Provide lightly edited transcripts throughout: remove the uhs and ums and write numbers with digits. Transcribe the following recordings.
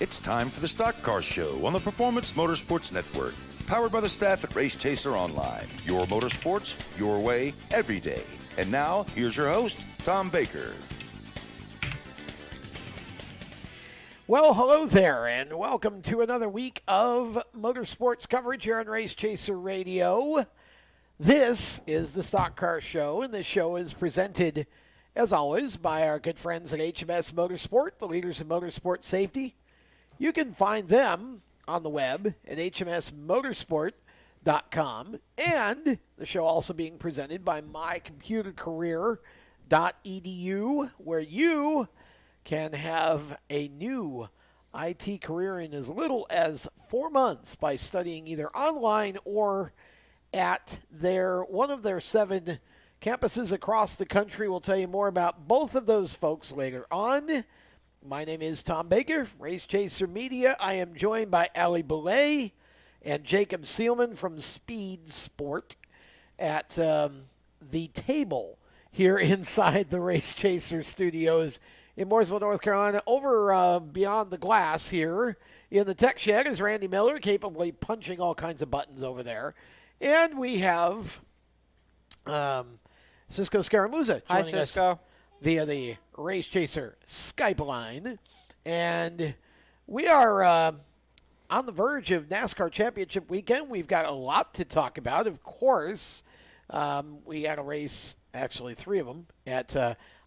It's time for the Stock Car Show on the Performance Motorsports Network. Powered by the staff at Race Chaser Online. Your motorsports, your way, every day. And now, here's your host, Tom Baker. Well, hello there, and welcome to another week of motorsports coverage here on Race Chaser Radio. This is the Stock Car Show, and this show is presented, as always, by our good friends at HMS Motorsport, the leaders in motorsport safety. You can find them on the web at hmsmotorsport.com, and the show also being presented by mycomputercareer.edu, where you can have a new IT career in as little as 4 months by studying either online or at one of their 7 campuses across the country. We'll tell you more about both of those folks later on. My name is Tom Baker, Race Chaser Media. I am joined by Ali Boulay and Jacob Seelman from Speed Sport at the table here inside the Race Chaser studios in Mooresville, North Carolina. Over beyond the glass here in the tech shed is Randy Miller, capably punching all kinds of buttons over there. And we have Cisco Scaramuzza joining us via the Race Chaser Skype line. And we are on the verge of NASCAR Championship weekend. We've got a lot to talk about. Of course, we had a race, actually 3 of them, at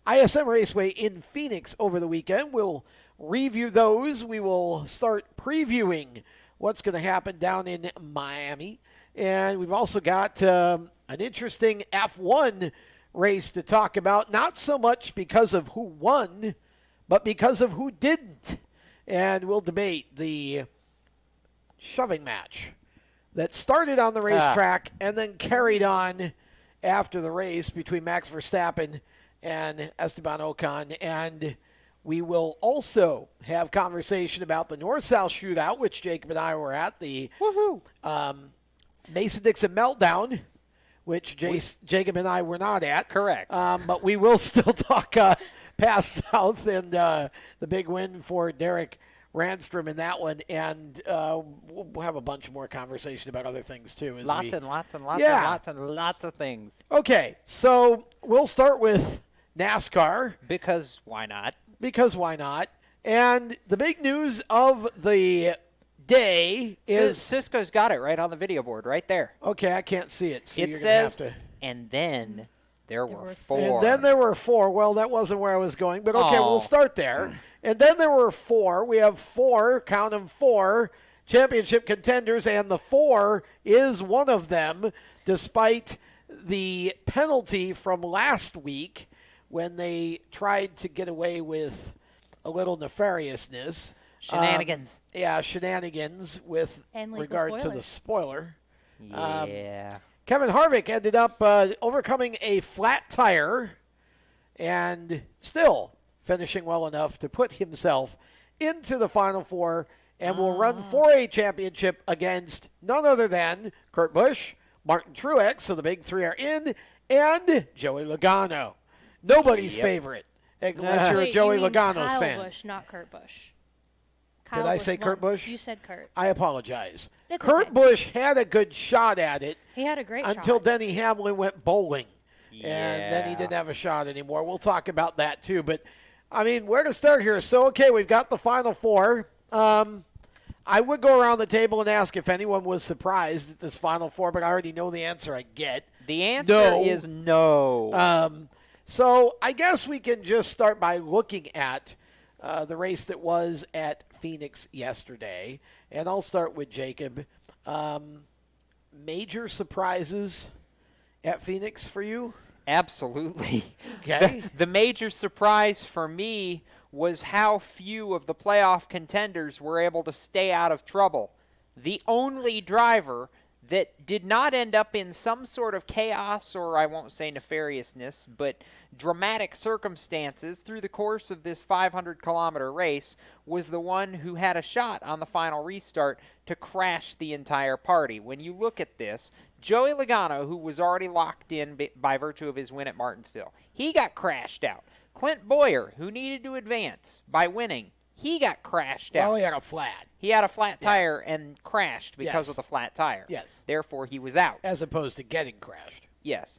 ISM Raceway in Phoenix over the weekend. We'll review those. We will start previewing what's going to happen down in Miami. And we've also got an interesting F1 race to talk about, not so much because of who won, but because of who didn't. And we'll debate the shoving match that started on the racetrack and then carried on after the race between Max Verstappen and Esteban Ocon. And we will also have conversation about the North-South shootout, which Jacob and I were at, the Mason-Dixon meltdown, which Jacob and I were not at. Correct. But we will still talk past South and the big win for Derek Randstrom in that one. And we'll have a bunch more conversation about other things, too. Lots and lots of things. Okay, so we'll start with NASCAR. Because why not? And the big news of the day is Cisco's got it right on the video board right there. Okay, I can't see it. So it says, and then there were 4. And then there were 4. Well, that wasn't where I was going, but okay, we'll start there. And then there were 4. We have 4, count them 4, championship contenders, and the 4 is one of them, despite the penalty from last week when they tried to get away with a little nefariousness. Shenanigans. Shenanigans with regard to the spoiler. Yeah. Kevin Harvick ended up overcoming a flat tire and still finishing well enough to put himself into the Final 4 and will run for a championship against none other than Kurt Busch, Martin Truex, so the big 3 are in, and Joey Logano. Nobody's favorite, unless you're a Joey Logano's Kyle fan. Busch, not Kurt Busch. Did I say Kurt Busch? You said Kurt. I apologize. It's Kurt okay. Busch had a good shot at it. He had a great until shot. Denny Hamlin went bowling. Yeah. And then he didn't have a shot anymore. We'll talk about that too. But, I mean, where to start here? So, okay, we've got the Final 4. I would go around the table and ask if anyone was surprised at this Final 4, but I already know the answer I get. The answer is no. So I guess we can just start by looking at the race that was at Phoenix yesterday. And I'll start with Jacob. Major surprises at Phoenix for you? Absolutely. Okay. The major surprise for me was how few of the playoff contenders were able to stay out of trouble. The only driver that did not end up in some sort of chaos, or I won't say nefariousness, but dramatic circumstances through the course of this 500-kilometer race was the one who had a shot on the final restart to crash the entire party. When you look at this, Joey Logano, who was already locked in by virtue of his win at Martinsville, he got crashed out. Clint Bowyer, who needed to advance by winning, he got crashed out. Well, he had a flat. He had a flat tire and crashed because of the flat tire. Yes. Therefore, he was out. As opposed to getting crashed. Yes.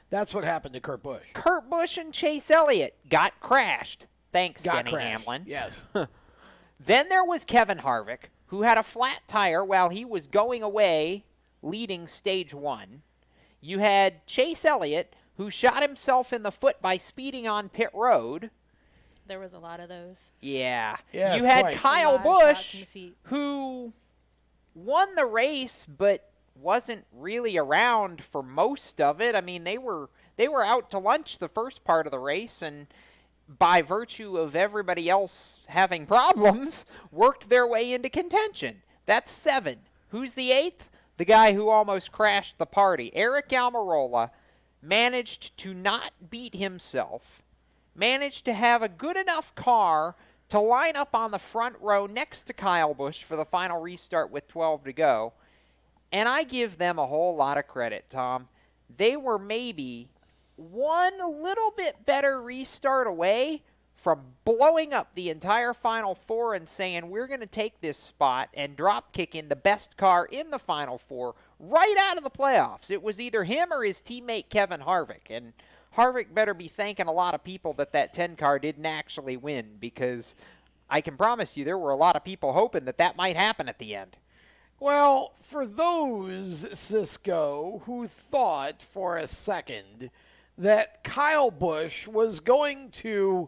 That's what happened to Kurt Busch. Kurt Busch and Chase Elliott got crashed. Thanks, Denny crashed. Hamlin. Yes. Then there was Kevin Harvick, who had a flat tire while he was going away leading stage 1. You had Chase Elliott, who shot himself in the foot by speeding on pit road. There was a lot of those. Yeah. Yes, you had quite. Kyle A lot of shots Busch, in the feet. who won the race but wasn't really around for most of it. I mean, they were out to lunch the first part of the race, and by virtue of everybody else having problems, worked their way into contention. That's 7. Who's the 8th? The guy who almost crashed the party. Eric Almirola managed to not beat himself, managed to have a good enough car to line up on the front row next to Kyle Busch for the final restart with 12 to go. And I give them a whole lot of credit, Tom. They were maybe one little bit better restart away from blowing up the entire Final Four and saying, we're going to take this spot and drop kick in the best car in the Final Four right out of the playoffs. It was either him or his teammate Kevin Harvick. And Harvick better be thanking a lot of people that 10 car didn't actually win, because I can promise you there were a lot of people hoping that might happen at the end. Well, for those, Cisco, who thought for a second that Kyle Busch was going to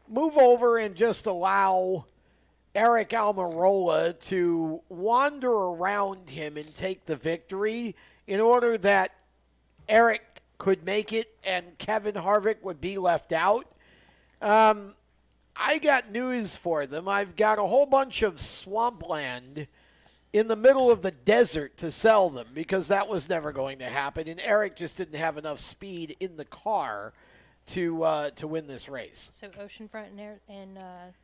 move over and just allow Eric Almirola to wander around him and take the victory in order that Eric could make it and Kevin Harvick would be left out, I got news for them. I've got a whole bunch of swampland in the middle of the desert to sell them, because that was never going to happen, and Eric just didn't have enough speed in the car to win this race. So oceanfront in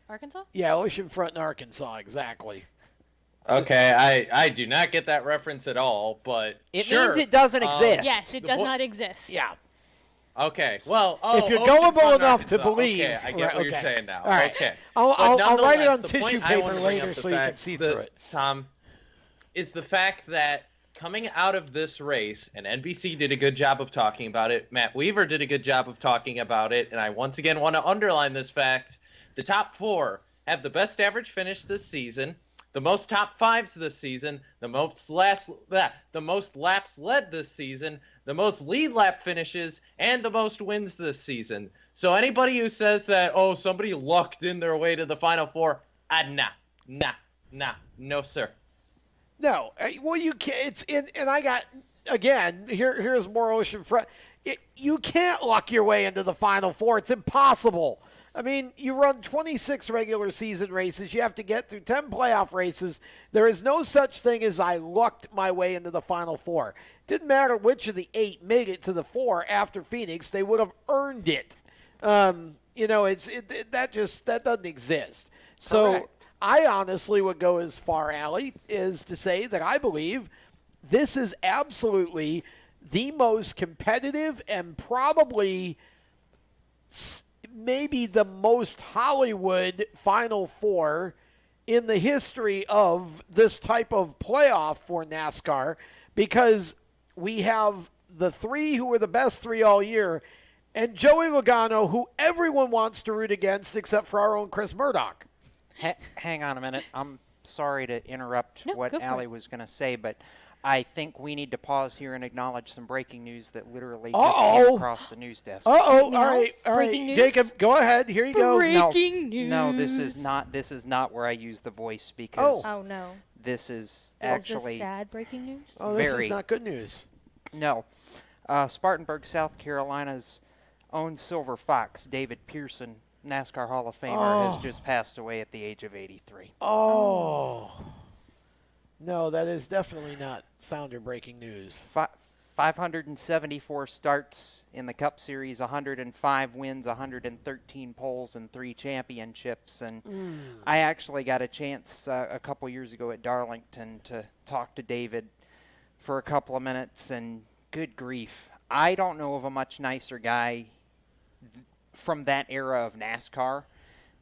Arkansas? Yeah, oceanfront in Arkansas, exactly. Okay, I do not get that reference at all, but It sure. means it doesn't exist. Yes, it does not exist. Yeah. Okay, well, if you're gullible enough to believe. Okay, I get what you're saying now. All right. Okay. I'll write it on the tissue point I paper wanna bring later up the so you can fact see that, through it. Tom, is the fact that coming out of this race, and NBC did a good job of talking about it, Matt Weaver did a good job of talking about it, and I once again want to underline this fact: the top 4 have the best average finish this season, the most top 5s this season, the most laps led this season, the most lead lap finishes, and the most wins this season. So anybody who says that, oh, somebody lucked in their way to the Final Four, no, sir. No, well, you can't. It's in, and I got again. Here's more oceanfront. You can't luck your way into the Final Four. It's impossible. I mean, you run 26 regular season races. You have to get through 10 playoff races. There is no such thing as I lucked my way into the Final Four. Didn't matter which of the 8 made it to the 4 after Phoenix. They would have earned it. That doesn't exist. So. Correct. I honestly would go as far, Allie, as to say that I believe this is absolutely the most competitive and probably maybe the most Hollywood Final Four in the history of this type of playoff for NASCAR, because we have the 3 who were the best 3 all year, and Joey Logano, who everyone wants to root against except for our own Chris Murdoch. Hang on a minute. I'm sorry to interrupt what go for Allie it. was going to say, but I think we need to pause here and acknowledge some breaking news that literally just came across the news desk. All No? right. Breaking news? Jacob, go ahead. Here you go. Breaking news. No, this is not where I use the voice, because Oh, no. this is Is actually this sad breaking news? Oh, this very- is not good news. no. Spartanburg, South Carolina's own Silver Fox, David Pearson, NASCAR Hall of Famer, has just passed away at the age of 83. Oh. No, that is definitely not sounder breaking news. 574 starts in the Cup Series, 105 wins, 113 poles, and 3 championships. And I actually got a chance a couple years ago at Darlington to talk to David for a couple of minutes, and good grief, I don't know of a much nicer guy from that era of NASCAR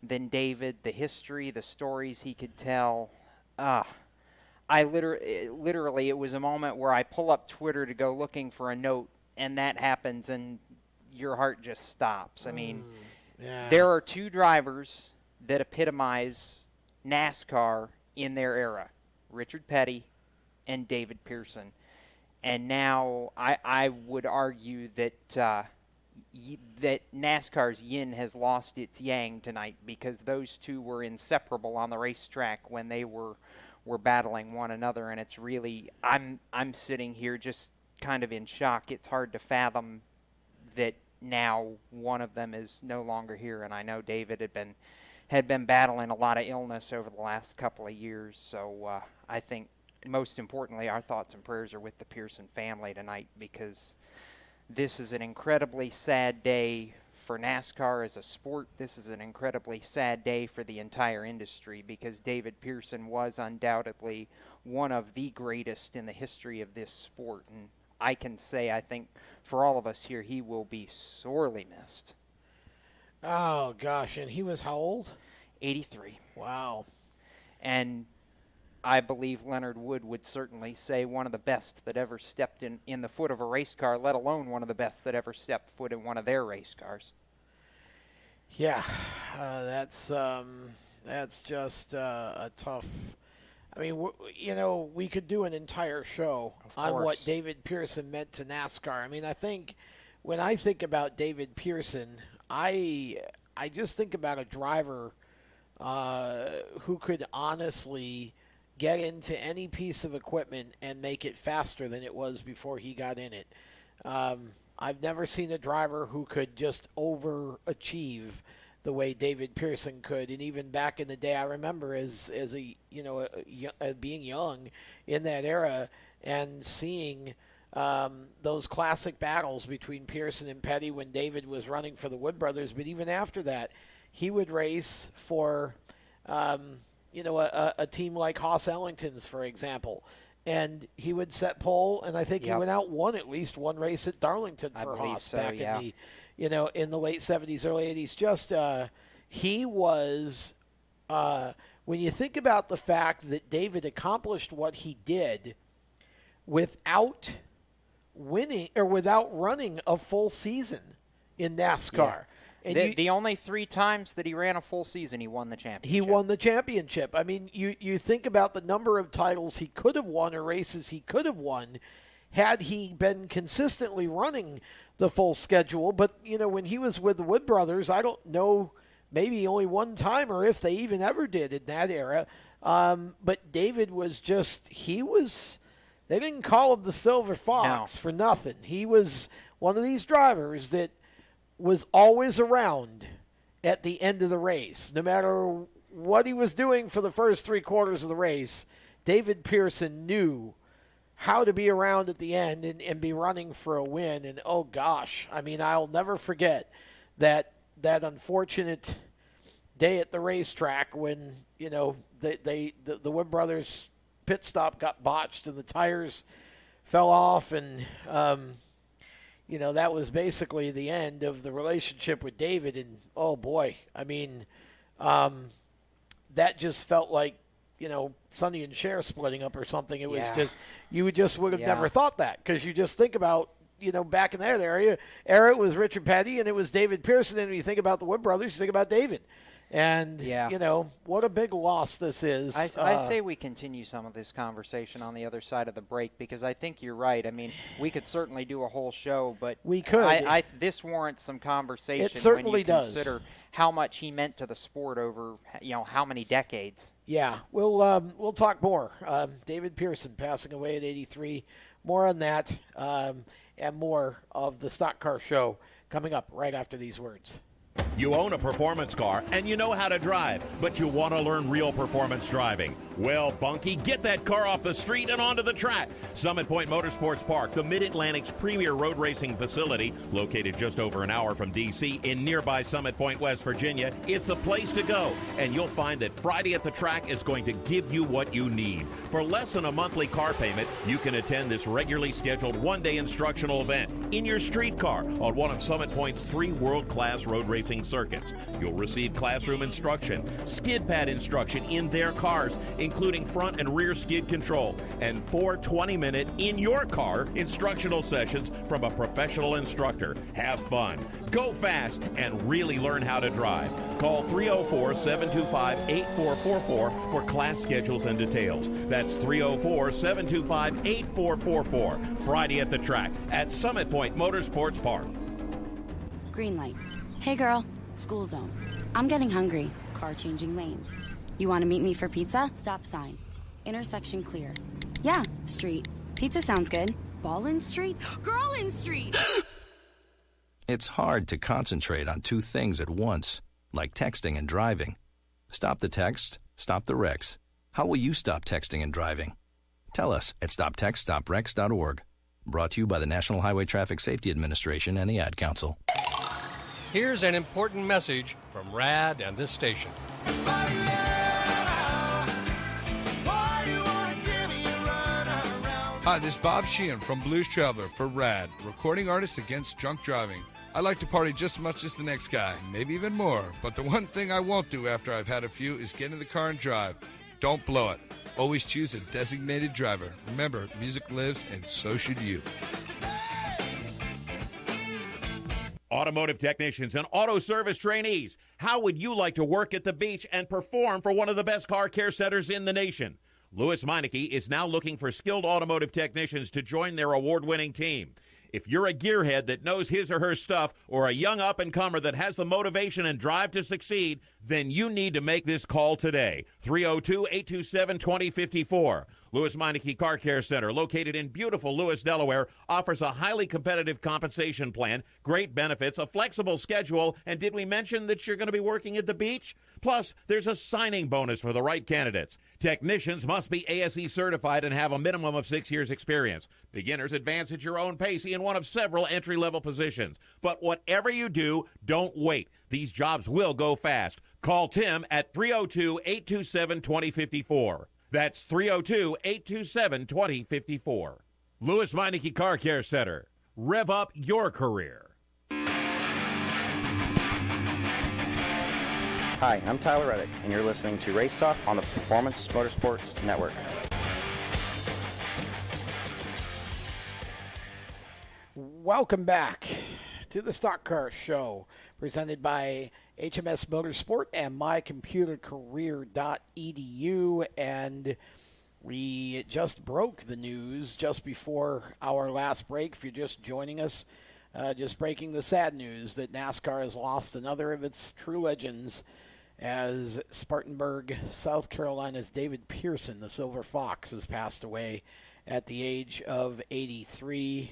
than David. The history, the stories he could tell. I literally, it was a moment where I pull up Twitter to go looking for a note, and that happens, and your heart just stops. I mean, there are two drivers that epitomize NASCAR in their era, Richard Petty and David Pearson. And now I would argue that that NASCAR's yin has lost its yang tonight, because those two were inseparable on the racetrack when they were battling one another. And it's really, I'm sitting here just kind of in shock. It's hard to fathom that now one of them is no longer here. And I know David had been battling a lot of illness over the last couple of years. So I think most importantly, our thoughts and prayers are with the Pearson family tonight, because this is an incredibly sad day for NASCAR as a sport. This is an incredibly sad day for the entire industry, because David Pearson was undoubtedly one of the greatest in the history of this sport. And I can say, I think, for all of us here, he will be sorely missed. Oh, gosh. And he was how old? 83. Wow. And I believe Leonard Wood would certainly say one of the best that ever stepped in the foot of a race car, let alone one of the best that ever stepped foot in one of their race cars. Yeah, that's just a tough. I mean, we could do an entire show on what David Pearson meant to NASCAR. I mean, I think when I think about David Pearson, I just think about a driver who could honestly get into any piece of equipment and make it faster than it was before he got in it. I've never seen a driver who could just overachieve the way David Pearson could. And even back in the day, I remember as being young in that era and seeing those classic battles between Pearson and Petty when David was running for the Wood Brothers. But even after that, he would race for a team like Haas Ellington's, for example. And he would set pole, and I think he went out and won at least one race at Darlington for Haas back in the, in the late 70s, early 80s. Just he was, when you think about the fact that David accomplished what he did without winning or without running a full season in NASCAR. Yeah. And the only 3 times that he ran a full season, he won the championship. He won the championship. I mean, you think about the number of titles he could have won or races he could have won had he been consistently running the full schedule. But, when he was with the Wood Brothers, I don't know, maybe only one time or if they even ever did in that era. But David was they didn't call him the Silver Fox for nothing. He was one of these drivers that was always around at the end of the race. No matter what he was doing for the first 3 quarters of the race, David Pearson knew how to be around at the end and be running for a win. And, oh, gosh, I mean, I'll never forget that unfortunate day at the racetrack when, the Wood Brothers pit stop got botched and the tires fell off, and that was basically the end of the relationship with David. And, oh, boy, I mean, that just felt like, Sonny and Cher splitting up or something. It was just, you would have never thought that, because you just think about, back in that era, it was Richard Petty and it was David Pearson. And when you think about the Wood Brothers, you think about David. And, what a big loss this is. I say we continue some of this conversation on the other side of the break, because I think you're right. I mean, we could certainly do a whole show, but we could. This warrants some conversation. It certainly when you does. Consider how much he meant to the sport over, how many decades. Yeah, we'll talk more. David Pearson passing away at 83. More on that and more of the Stock Car Show coming up right after these words. You own a performance car and you know how to drive, but you want to learn real performance driving. Well, Bunky, get that car off the street and onto the track. Summit Point Motorsports Park, the Mid-Atlantic's premier road racing facility, located just over an hour from D.C. in nearby Summit Point, West Virginia, is the place to go. And you'll find that Friday at the Track is going to give you what you need. For less than a monthly car payment, you can attend this regularly scheduled one-day instructional event in your street car on one of Summit Point's 3 world-class road racing circuits. You'll receive classroom instruction, skid pad instruction in their cars, including front and rear skid control, and 4 20-minute in-your-car instructional sessions from a professional instructor. Have fun, go fast, and really learn how to drive. Call 304-725-8444 for class schedules and details. That's 304-725-8444. Friday at the Track at Summit Point Motorsports Park. Green light. Hey girl, school zone. I'm getting hungry. Car changing lanes. You want to meet me for pizza? Stop sign. Intersection clear. Yeah, street. Pizza sounds good. Ballin' Street? Girlin' Street! It's hard to concentrate on 2 things at once, like texting and driving. Stop the text, stop the wrecks. How will you stop texting and driving? Tell us at stoptextstopwrecks.org. Brought to you by the National Highway Traffic Safety Administration and the Ad Council. Here's an important message from RAD and this station. Hi, this is Bob Sheehan from Blues Traveler for RAD, recording artists against drunk driving. I like to party just as much as the next guy, maybe even more. But the one thing I won't do after I've had a few is get in the car and drive. Don't blow it. Always choose a designated driver. Remember, music lives, and so should you. Automotive technicians and auto service trainees, how would you like to work at the beach and perform for one of the best car care centers in the nation? Louis Meineke is now looking for skilled automotive technicians to join their award-winning team. If you're a gearhead that knows his or her stuff, or a young up-and-comer that has the motivation and drive to succeed, then you need to make this call today. 302-827-2054. Louis Meineke Car Care Center, located in beautiful Lewis, Delaware, offers a highly competitive compensation plan, great benefits, a flexible schedule, and did we mention that you're going to be working at the beach? Plus, there's a signing bonus for the right candidates. Technicians must be ASE certified and have a minimum of 6 years experience. Beginners advance at your own pace in one of several entry-level positions. But whatever you do, don't wait. These jobs will go fast. Call Tim at 302-827-2054. That's 302-827-2054. Louis Meineke Car Care Center. Rev up your career. Hi, I'm Tyler Reddick, and you're listening to Race Talk on the Performance Motorsports Network. Welcome back to the Stock Car Show, presented by HMS Motorsport and mycomputercareer.edu. And we just broke the news just before our last break. If you're just joining us, just breaking the sad news that NASCAR has lost another of its true legends, as Spartanburg, South Carolina's David Pearson, the Silver Fox, has passed away at the age of 83.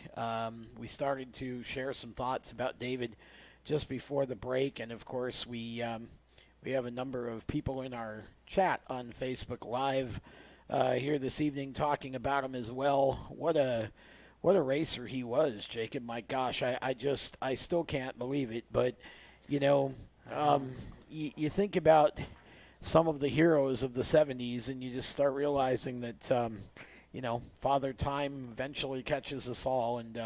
We started to share some thoughts about David just before the break, and of course we have a number of people in our chat on Facebook Live here this evening talking about him as well. What a racer he was, Jacob. My gosh, I still can't believe it. But you know, you think about some of the heroes of the 70s, and you just start realizing that Father Time eventually catches us all, and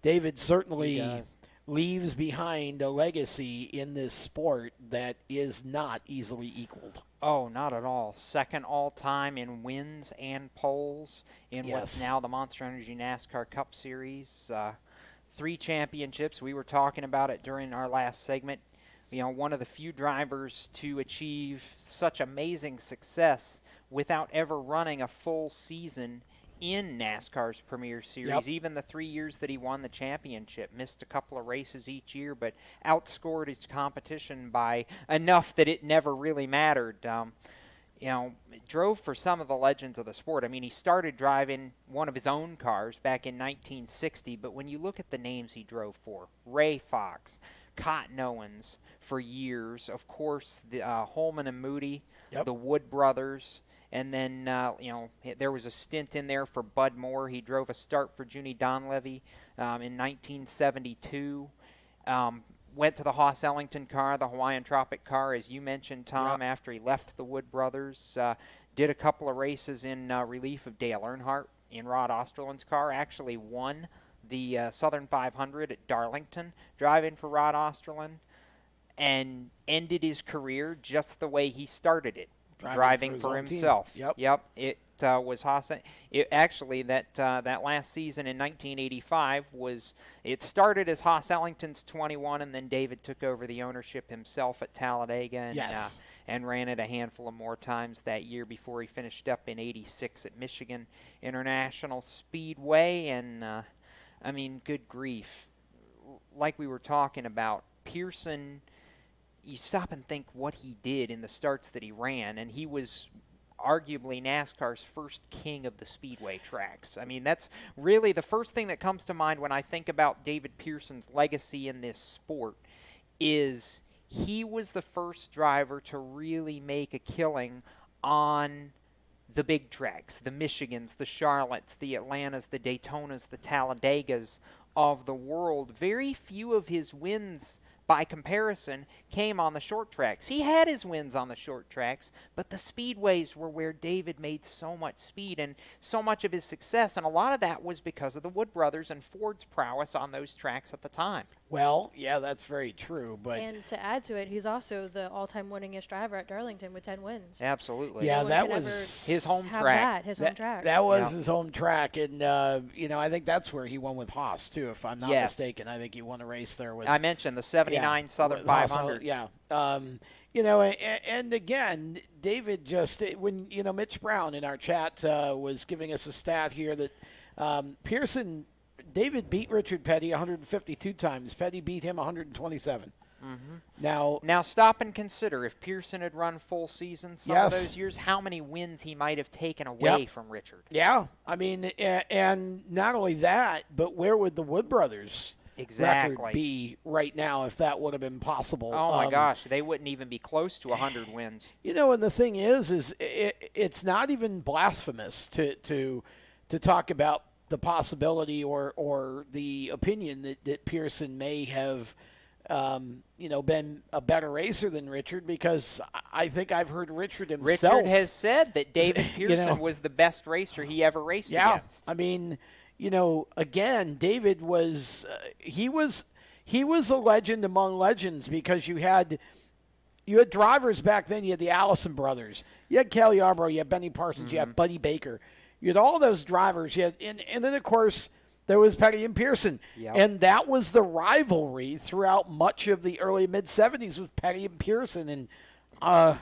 David certainly leaves behind a legacy in this sport that is not easily equaled. Oh, not at all. Second all-time in wins and poles in what's now the Monster Energy NASCAR Cup Series. 3 championships. We were talking about it during our last segment. You know, one of the few drivers to achieve such amazing success without ever running a full season in NASCAR's Premier Series. Yep. Even the 3 years that he won the championship, missed a couple of races each year, but outscored his competition by enough that it never really mattered. Drove for some of the legends of the sport. I mean, he started driving one of his own cars back in 1960, but when you look at the names he drove for, Ray Fox, Cotton Owens for years, of course, the Holman and Moody, the Wood brothers, And then, there was a stint in there for Bud Moore. He drove a start for Junie Donlevy in 1972. Went to the Haas Ellington car, the Hawaiian Tropic car, as you mentioned, Tom, after he left the Wood Brothers. Did a couple of races in relief of Dale Earnhardt in Rod Osterland's car. Actually won the Southern 500 at Darlington, driving for Rod Osterland, and ended his career just the way he started it, driving for himself. Yep. It was Haas. Actually, that last season in 1985 it started as Haas Ellington's 21, and then David took over the ownership himself at Talladega and ran it a handful of more times that year before he finished up in 86 at Michigan International Speedway. And good grief, like we were talking about, Pearson. You stop and think what he did in the starts that he ran, and he was arguably NASCAR's first king of the speedway tracks. I mean, that's really the first thing that comes to mind when I think about David Pearson's legacy in this sport is he was the first driver to really make a killing on the big tracks, the Michigans, the Charlottes, the Atlantas, the Daytonas, the Talladegas of the world. Very few of his wins by comparison, came on the short tracks. He had his wins on the short tracks, but the speedways were where David made so much speed and so much of his success, and a lot of that was because of the Wood Brothers and Ford's prowess on those tracks at the time. Well, yeah, that's very true. And to add to it, he's also the all-time winningest driver at Darlington with 10 wins. Absolutely. Yeah, that was his home track. That was his home track, and I think that's where he won with Haas too, if I'm not mistaken. I think he won a race there with. I mentioned the '79 Southern 500. Yeah. And again, David just when Mitch Brown in our chat was giving us a stat here that Pearson. David beat Richard Petty 152 times. Petty beat him 127. Mm-hmm. Now stop and consider if Pearson had run full seasons some of those years, how many wins he might have taken away from Richard. Yeah, I mean, and not only that, but where would the Wood Brothers record be right now if that would have been possible? Oh my gosh, they wouldn't even be close to 100 wins. And the thing is it's not even blasphemous to talk about the possibility or the opinion that Pearson may have, been a better racer than Richard, because I think I've heard Richard himself. Richard has said that David Pearson was the best racer he ever raced against. I mean, again, David was he was a legend among legends, because you had drivers back then. You had the Allison brothers, you had Cal Yarborough, you had Benny Parsons, you had Buddy Baker. You had all those drivers. And then, of course, there was Petty and Pearson. Yep. And that was the rivalry throughout much of the early mid-'70s with Petty and Pearson. And,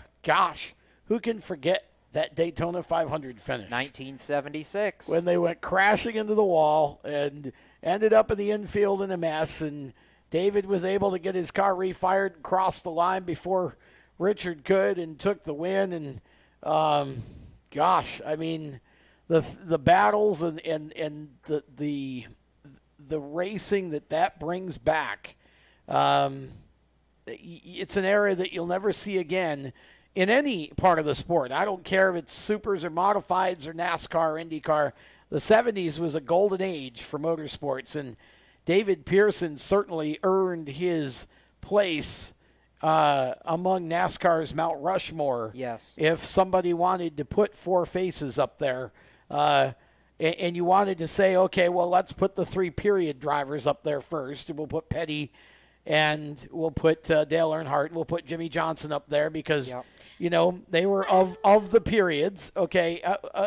who can forget that Daytona 500 finish? 1976. When they went crashing into the wall and ended up in the infield in a mess. And David was able to get his car refired and cross the line before Richard could and took the win. And, I mean, the battles and the racing that brings back, it's an area that you'll never see again in any part of the sport. I don't care if it's supers or modifieds or NASCAR or IndyCar. The 70s was a golden age for motorsports, and David Pearson certainly earned his place among NASCAR's Mount Rushmore. Yes. If somebody wanted to put four faces up there, and you wanted to say, okay, well, let's put the three period drivers up there first, and we'll put Petty, and we'll put Dale Earnhardt, and we'll put Jimmy Johnson up there because, they were of the periods, okay,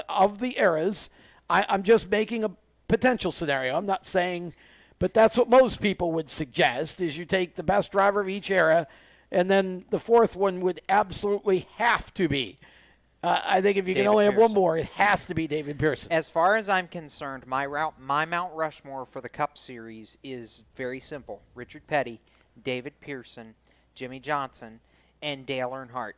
of the eras. I'm just making a potential scenario. I'm not saying, but that's what most people would suggest, is you take the best driver of each era, and then the fourth one would absolutely have to be. I think if you can only have one more, it has to be David Pearson. As far as I'm concerned, my Mount Rushmore for the Cup Series is very simple. Richard Petty, David Pearson, Jimmy Johnson, and Dale Earnhardt.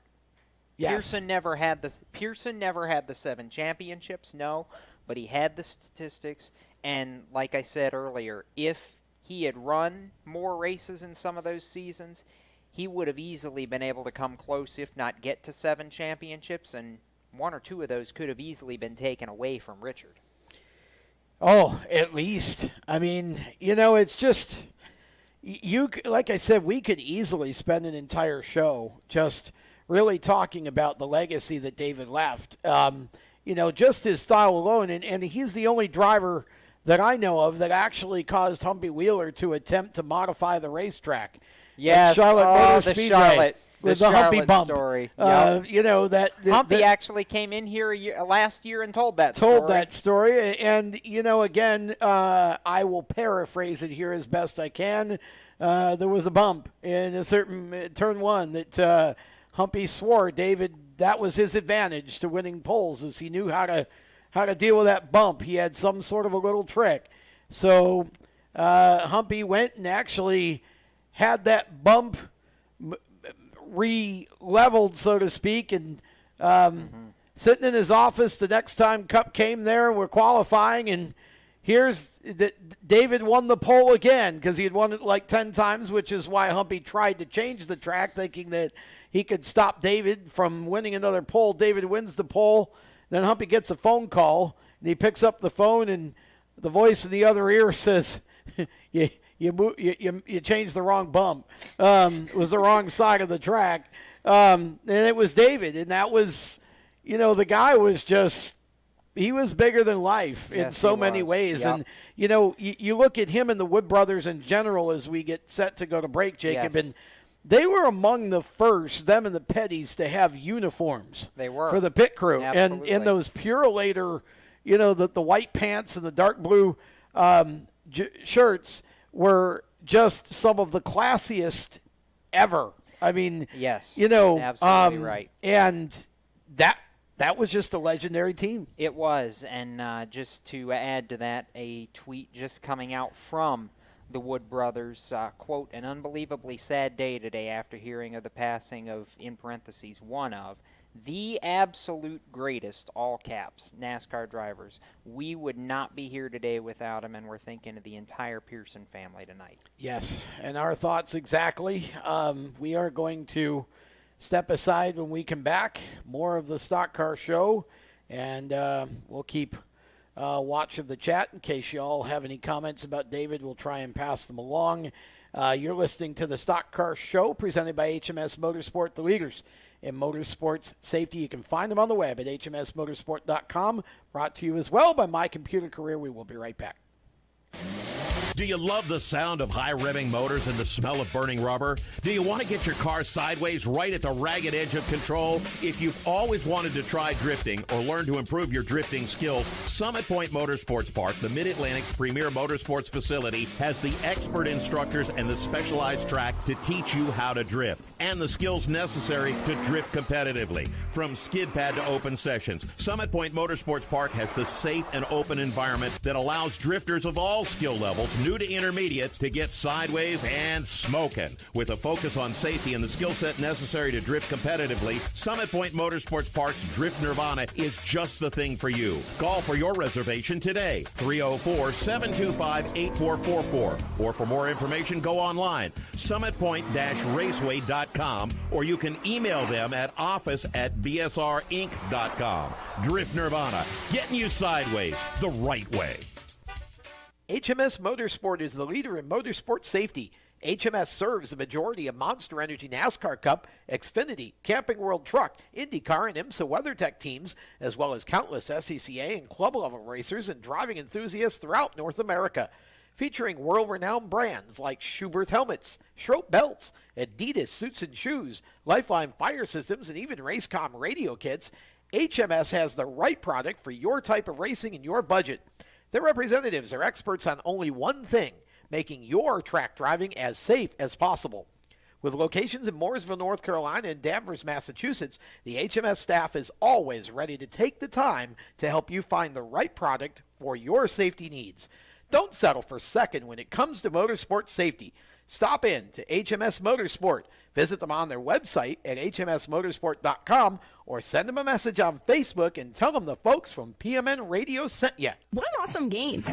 Yes. Pearson never had the 7 championships, no, but he had the statistics. And like I said earlier, if he had run more races in some of those seasons, he would have easily been able to come close, if not get to 7 championships. And one or two of those could have easily been taken away from Richard. Oh, at least. I mean, it's just, like I said, we could easily spend an entire show just really talking about the legacy that David left. Just his style alone, and he's the only driver that I know of that actually caused Humpy Wheeler to attempt to modify the racetrack. Yes, Charlotte Motor the Speedway. Charlotte. With the Humpy bump. Story. Humpy actually came in here last year and told that story. And, again, I will paraphrase it here as best I can. There was a bump in a certain turn one that Humpy swore David, that was his advantage to winning poles, as he knew how to deal with that bump. He had some sort of a little trick. So Humpy went and actually had that bump re-leveled, so to speak, and sitting in his office the next time Cup came there, we're qualifying, and here's David won the pole again because he had won it like 10 times, which is why Humpy tried to change the track, thinking that he could stop David from winning another pole. David wins the pole, then Humpy gets a phone call, and he picks up the phone, and the voice in the other ear says, You changed the wrong bump. It was the wrong side of the track. And it was David. And that was, the guy was just, he was bigger than life in so many ways. Yep. And, you look at him and the Wood brothers in general as we get set to go to break, Jacob, and they were among the first, them and the Petties, to have uniforms. They were. For the pit crew. Absolutely. And those Purolator, the white pants and the dark blue shirts were just some of the classiest ever. I mean, yes, absolutely right. And that was just a legendary team. It was, and just to add to that, a tweet just coming out from the Wood brothers, quote, an unbelievably sad day today after hearing of the passing of, in parentheses, one of, the absolute greatest, all caps, NASCAR drivers. We would not be here today without him, and we're thinking of the entire Pearson family tonight. Yes, and our thoughts exactly. We are going to step aside when we come back. More of the Stock Car Show, and we'll keep watch of the chat in case you all have any comments about David. We'll try and pass them along. You're listening to the Stock Car Show presented by HMS Motorsport, the leaders in motorsports safety. You can find them on the web at hmsmotorsport.com. Brought to you as well by My Computer Career. We will be right back. Do you love the sound of high revving motors and the smell of burning rubber? Do you want to get your car sideways right at the ragged edge of control? If you've always wanted to try drifting or learn to improve your drifting skills, Summit Point Motorsports Park, the Mid-Atlantic's premier motorsports facility, has the expert instructors and the specialized track to teach you how to drift and the skills necessary to drift competitively. From skid pad to open sessions, Summit Point Motorsports Park has the safe and open environment that allows drifters of all skill levels, new to intermediate, to get sideways and smoking. With a focus on safety and the skill set necessary to drift competitively, Summit Point Motorsports Park's Drift Nirvana is just the thing for you. Call for your reservation today, 304-725-8444. Or for more information, go online, summitpoint-raceway.com, or you can email them at office@bsrinc.com. Drift Nirvana, getting you sideways the right way. HMS Motorsport is the leader in motorsport safety. HMS serves the majority of Monster Energy NASCAR Cup, Xfinity, Camping World Truck, IndyCar, and IMSA WeatherTech teams, as well as countless SCCA and club-level racers and driving enthusiasts throughout North America. Featuring world-renowned brands like Schuberth helmets, Schroep belts, Adidas suits and shoes, Lifeline fire systems, and even Racecom radio kits, HMS has the right product for your type of racing and your budget. Their representatives are experts on only one thing, making your track driving as safe as possible. With locations in Mooresville, North Carolina, and Danvers, Massachusetts, the HMS staff is always ready to take the time to help you find the right product for your safety needs. Don't settle for second when it comes to motorsport safety. Stop in to HMS Motorsport. Visit them on their website at hmsmotorsport.com or send them a message on Facebook and tell them the folks from PMN Radio sent you. What an awesome game.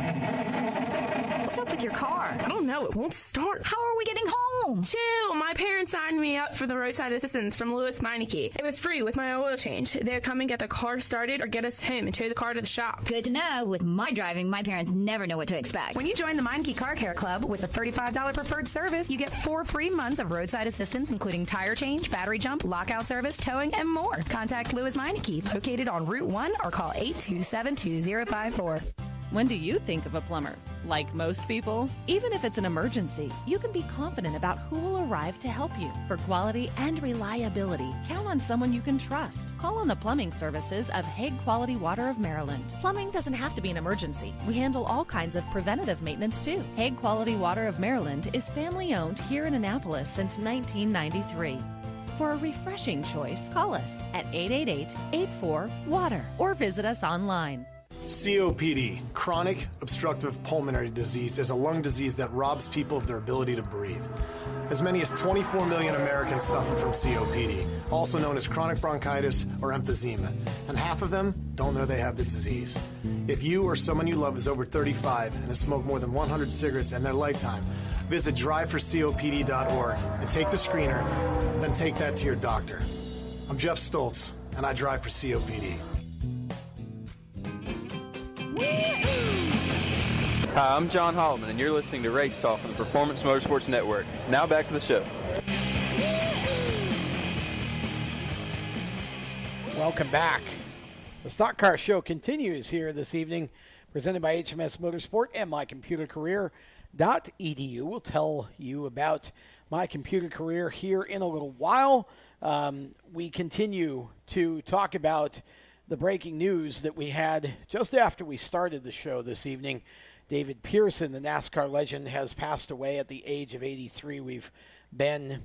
What's up with your car? I don't know. It won't start. How are we getting home? Chill. My parents signed me up for the roadside assistance from Lewis Meineke. It was free with my oil change. They'd come and get the car started or get us home and tow the car to the shop. Good to know. With my driving, my parents never know what to expect. When you join the Meineke Car Care Club with a $35 preferred service, you get 4 free months of roadside assistance, including tire change, battery jump, lockout service, towing, and more. Contact Lewis Meineke, located on Route 1, or call 827-2054. When do you think of a plumber? Like most people, even if it's an emergency, you can be confident about who will arrive to help you. For quality and reliability, count on someone you can trust. Call on the plumbing services of Hague Quality Water of Maryland. Plumbing doesn't have to be an emergency. We handle all kinds of preventative maintenance too. Hague Quality Water of Maryland is family owned here in Annapolis since 1993. For a refreshing choice, call us at 888-84-WATER or visit us online. COPD, chronic obstructive pulmonary disease, is a lung disease that robs people of their ability to breathe. As many as 24 million Americans suffer from COPD, also known as chronic bronchitis or emphysema, and half of them don't know they have the disease. If you or someone you love is over 35 and has smoked more than 100 cigarettes in their lifetime, visit driveforcopd.org and take the screener, then take that to your doctor. I'm Jeff Stoltz, and I drive for COPD. Hi, I'm John Holloman, and you're listening to Race Talk on the Performance Motorsports Network. Now back to the show. Welcome back. The Stock Car Show continues here this evening, presented by HMS Motorsport and mycomputercareer.edu. We'll tell you about My Computer Career here in a little while. We continue to talk about the breaking news that we had just after we started the show this evening. David Pearson, the NASCAR legend, has passed away at the age of 83. We've been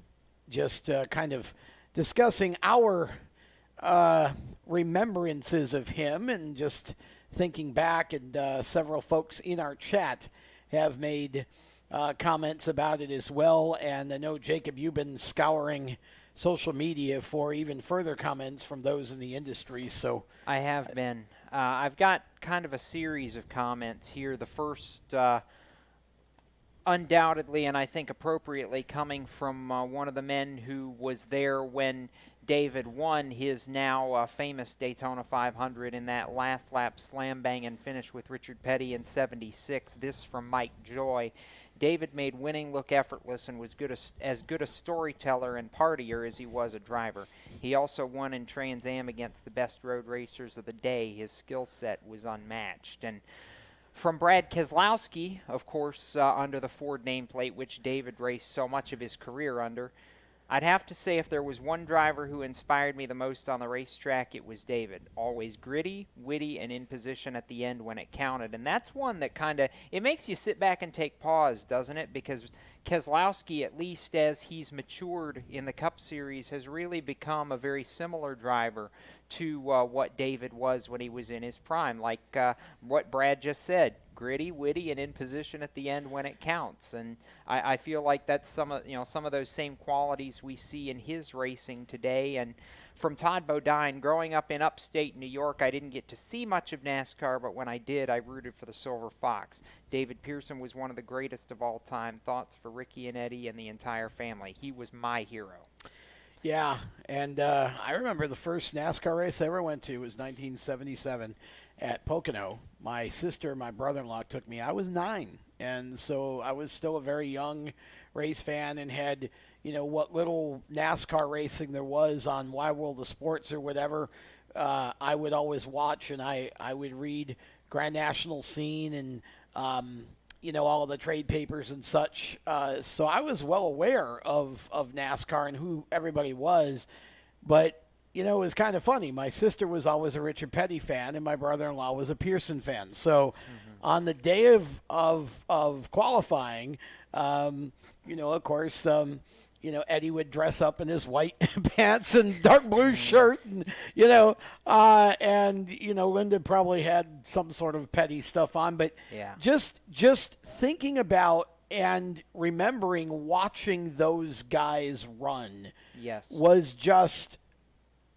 just kind of discussing our remembrances of him and just thinking back, and several folks in our chat have made comments about it as well. And I know, Jacob, you've been scouring social media for even further comments from those in the industry. So I have been. I've got kind of a series of comments here. The first, undoubtedly, and I think appropriately, coming from one of the men who was there when David won his now famous Daytona 500 in that last lap slam-banging finish with Richard Petty in '76. This from Mike Joy. David made winning look effortless and was as good a storyteller and partier as he was a driver. He also won in Trans Am against the best road racers of the day. His skill set was unmatched. And from Brad Keselowski, of course, under the Ford nameplate, which David raced so much of his career under, I'd have to say if there was one driver who inspired me the most on the racetrack, it was David. Always gritty, witty, and in position at the end when it counted. And that's one that kind of, it makes you sit back and take pause, doesn't it? Because Keselowski, at least as he's matured in the Cup Series, has really become a very similar driver to what David was when he was in his prime. Like what Brad just said, gritty, witty, and in position at the end when it counts. And I feel like that's some of those same qualities we see in his racing today. And from Todd Bodine, growing up in upstate New York, I didn't get to see much of NASCAR, but when I did, I rooted for the Silver Fox. David Pearson was one of the greatest of all time. Thoughts for Ricky and Eddie and the entire family. He was my hero. Yeah, and I remember the first NASCAR race I ever went to was 1977 at Pocono. My sister and my brother-in-law took me. I was 9, and so I was still a very young race fan and had, what little NASCAR racing there was on Wide World of Sports or whatever, I would always watch, and I would read Grand National Scene and, all of the trade papers and such. So I was well aware of NASCAR and who everybody was. But, it was kind of funny. My sister was always a Richard Petty fan, and my brother-in-law was a Pearson fan. So on the day of qualifying, of course, Eddie would dress up in his white pants and dark blue shirt, and, Linda probably had some sort of Petty stuff on. But yeah. just thinking about and remembering watching those guys run was just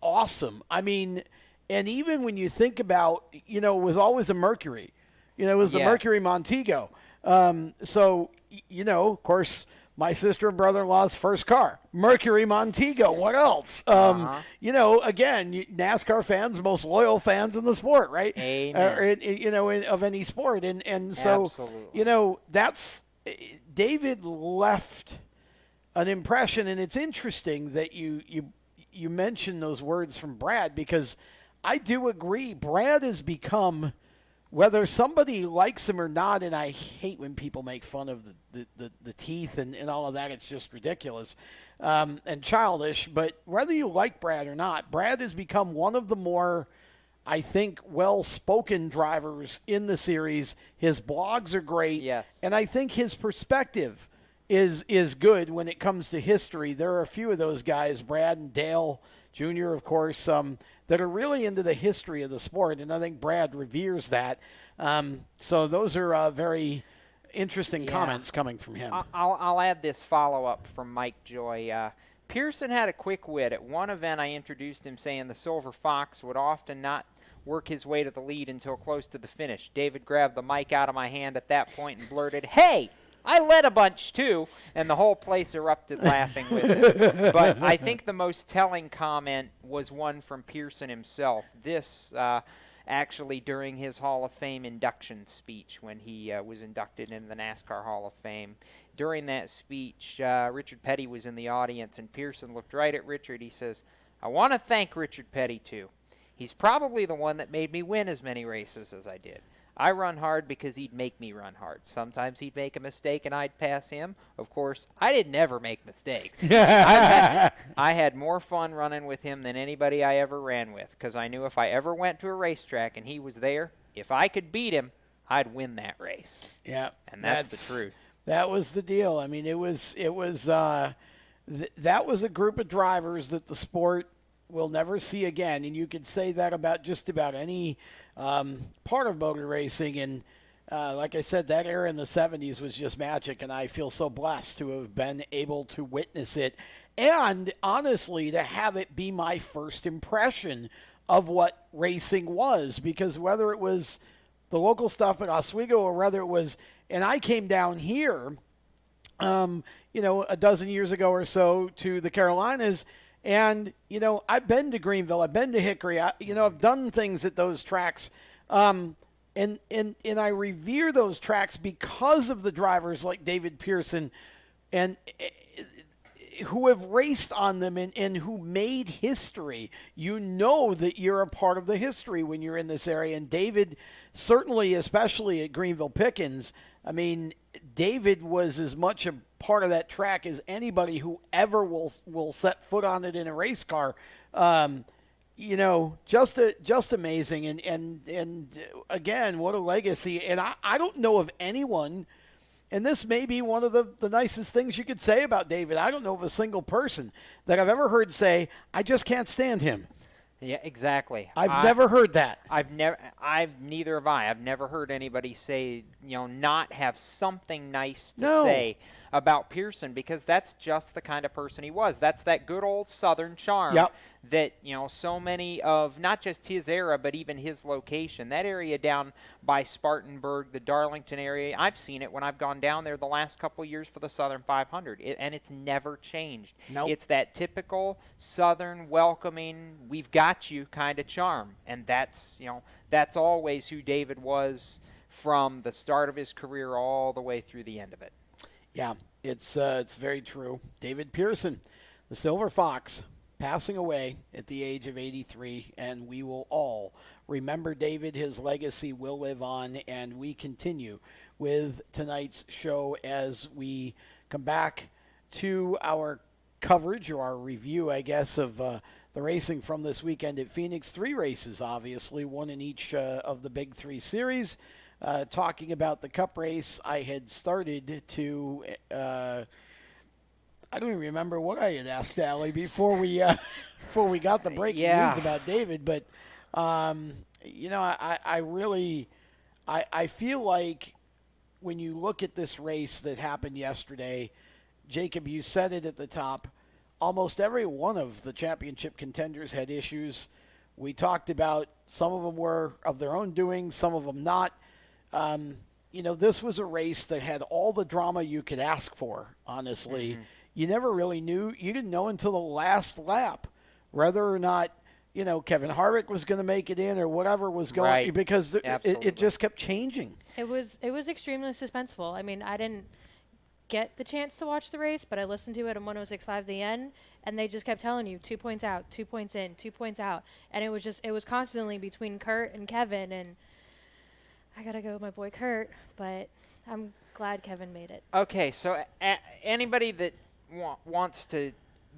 awesome. I mean, and even when you think about, it was always the Mercury. It was the Mercury Montego. So, of course, my sister and brother-in-law's first car, Mercury Montego. What else? Again, NASCAR fans, most loyal fans in the sport, right? Amen. Of any sport. And so, absolutely. that's David left an impression, and it's interesting that you mentioned those words from Brad, because I do agree. Brad has become, whether somebody likes him or not, and I hate when people make fun of the teeth and all of that. It's just ridiculous and childish. But whether you like Brad or not, Brad has become one of the more, I think, well-spoken drivers in the series. His blogs are great. Yes. And I think his perspective is good when it comes to history. There are a few of those guys, Brad and Dale Jr., of course, that are really into the history of the sport, and I think Brad reveres that. So those are very interesting comments coming from him. I'll add this follow-up from Mike Joy. Pearson had a quick wit. At one event, I introduced him saying the Silver Fox would often not work his way to the lead until close to the finish. David grabbed the mic out of my hand at that point and blurted, "Hey, I led a bunch too," and the whole place erupted laughing with him. But I think the most telling comment was one from Pearson himself. This actually during his Hall of Fame induction speech when he was inducted into the NASCAR Hall of Fame. During that speech, Richard Petty was in the audience, and Pearson looked right at Richard. He says, "I want to thank Richard Petty too. He's probably the one that made me win as many races as I did. I run hard because he'd make me run hard. Sometimes he'd make a mistake and I'd pass him. Of course, I didn't ever make mistakes. I had more fun running with him than anybody I ever ran with, because I knew if I ever went to a racetrack and he was there, if I could beat him, I'd win that race." Yeah, and that's the truth. That was the deal. I mean, that was a group of drivers that the sport will never see again, and you could say that about just about any part of motor racing. And like I said, that era in the 70s was just magic, and I feel so blessed to have been able to witness it, and honestly to have it be my first impression of what racing was, because whether it was the local stuff at Oswego or whether it was, and I came down here a dozen years ago or so to the Carolinas. And, I've been to Greenville, I've been to Hickory, I've done things at those tracks. And I revere those tracks because of the drivers like David Pearson and who have raced on them and who made history. You know that you're a part of the history when you're in this area. And David, certainly, especially at Greenville Pickens, I mean, David was as much a part of that track as anybody who ever will set foot on it in a race car. Just amazing. And again, what a legacy. And I don't know of anyone, and this may be one of the nicest things you could say about David. I don't know of a single person that I've ever heard say, "I just can't stand him." Yeah, exactly. I've never heard that. Neither have I. I've never heard anybody say, not have something nice to say about Pearson, because that's just the kind of person he was. That's that good old Southern charm that, so many of not just his era, but even his location, that area down by Spartanburg, the Darlington area. I've seen it when I've gone down there the last couple of years for the Southern 500, and it's never changed. Nope. It's that typical Southern welcoming, we've got you kind of charm, and that's always who David was from the start of his career all the way through the end of it. Yeah, it's very true. David Pearson, the Silver Fox, passing away at the age of 83, and we will all remember David. His legacy will live on, and we continue with tonight's show as we come back to our coverage, or our review, I guess, of the racing from this weekend at Phoenix. 3 races, obviously, one in each of the big 3 series. Talking about the Cup race, I had started to I don't even remember what I had asked Allie before we got the breaking news about David, but I really feel like when you look at this race that happened yesterday, Jacob, you said it at the top, almost every one of the championship contenders had issues. We talked about some of them were of their own doing, some of them not. this was a race that had all the drama you could ask for, honestly. Mm-hmm. You never really knew. You didn't know until the last lap whether or not, Kevin Harvick was going to make it in or whatever was going, right. because it just kept changing. It was extremely suspenseful. I mean, I didn't get the chance to watch the race, but I listened to it on 106.5 The End, and they just kept telling you 2 points out, 2 points in, 2 points out. And it was constantly between Kurt and Kevin, and I got to go with my boy Kurt, but I'm glad Kevin made it. Okay, so anybody that wants to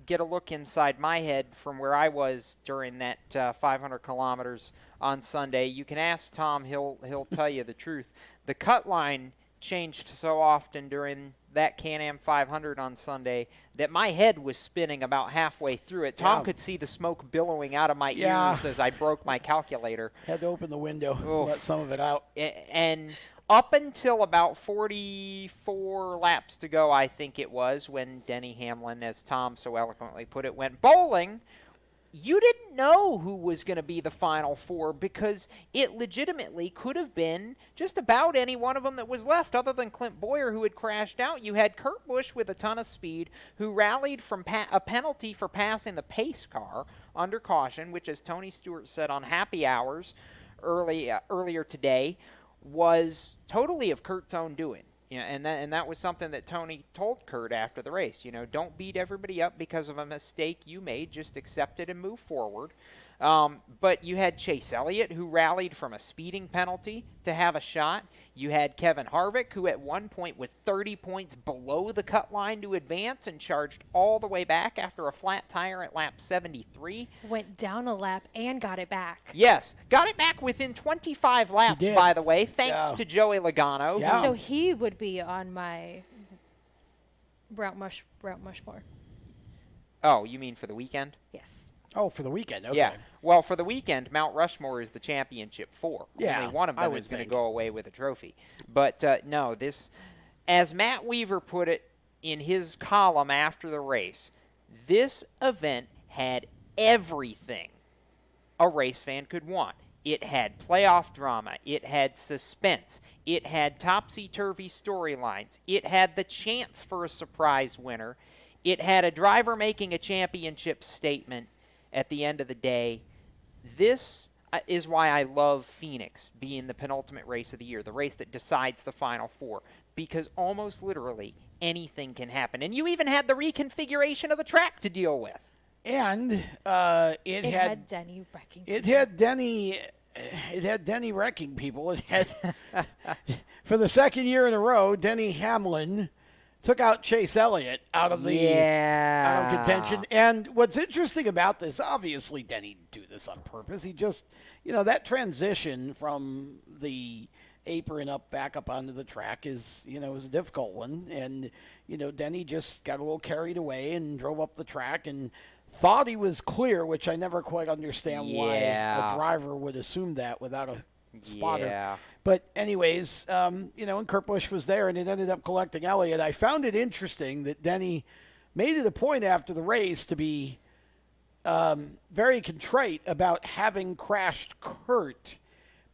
get a look inside my head from where I was during that 500 kilometers on Sunday, you can ask Tom. He'll tell you the truth. The cut line changed so often during that Can-Am 500 on Sunday that my head was spinning about halfway through it. Tom could see the smoke billowing out of my ears as I broke my calculator. Had to open the window, let some of it out. And up until about 44 laps to go, I think it was, when Denny Hamlin, as Tom so eloquently put it, went bowling, you didn't know who was going to be the final four because it legitimately could have been just about any one of them that was left other than Clint Bowyer, who had crashed out. You had Kurt Busch with a ton of speed, who rallied from a penalty for passing the pace car under caution, which, as Tony Stewart said on Happy Hours earlier today, was totally of Kurt's own doing. And that was something that Tony told Kurt after the race. Don't beat everybody up because of a mistake you made. Just accept it and move forward. But you had Chase Elliott, who rallied from a speeding penalty to have a shot. You had Kevin Harvick, who at one point was 30 points below the cut line to advance and charged all the way back after a flat tire at lap 73. Went down a lap and got it back. Yes, got it back within 25 laps, by the way, thanks to Joey Logano. Yeah. So he would be on my Mount Rushmore. Oh, you mean for the weekend? Yes. Oh, for the weekend, okay. Yeah. Well, for the weekend, Mount Rushmore is the championship 4. Yeah, only one of them is going to go away with a trophy. But, no, this, as Matt Weaver put it in his column after the race, this event had everything a race fan could want. It had playoff drama. It had suspense. It had topsy-turvy storylines. It had the chance for a surprise winner. It had a driver making a championship statement at the end of the day. This is why I love Phoenix being the penultimate race of the year, the race that decides the final four, because almost literally anything can happen. And you even had the reconfiguration of the track to deal with. And it had Denny wrecking. It had Denny wrecking people. It had for the second year in a row, Denny Hamlin took out Chase Elliott out of contention. And what's interesting about this, obviously Denny didn't do this on purpose. He just, that transition from the apron back up onto the track is a difficult one. And, Denny just got a little carried away and drove up the track and thought he was clear, which I never quite understand why a driver would assume that without a spotter. Yeah. But anyways, and Kurt Busch was there, and it ended up collecting Elliott. I found it interesting that Denny made it a point after the race to be very contrite about having crashed Kurt,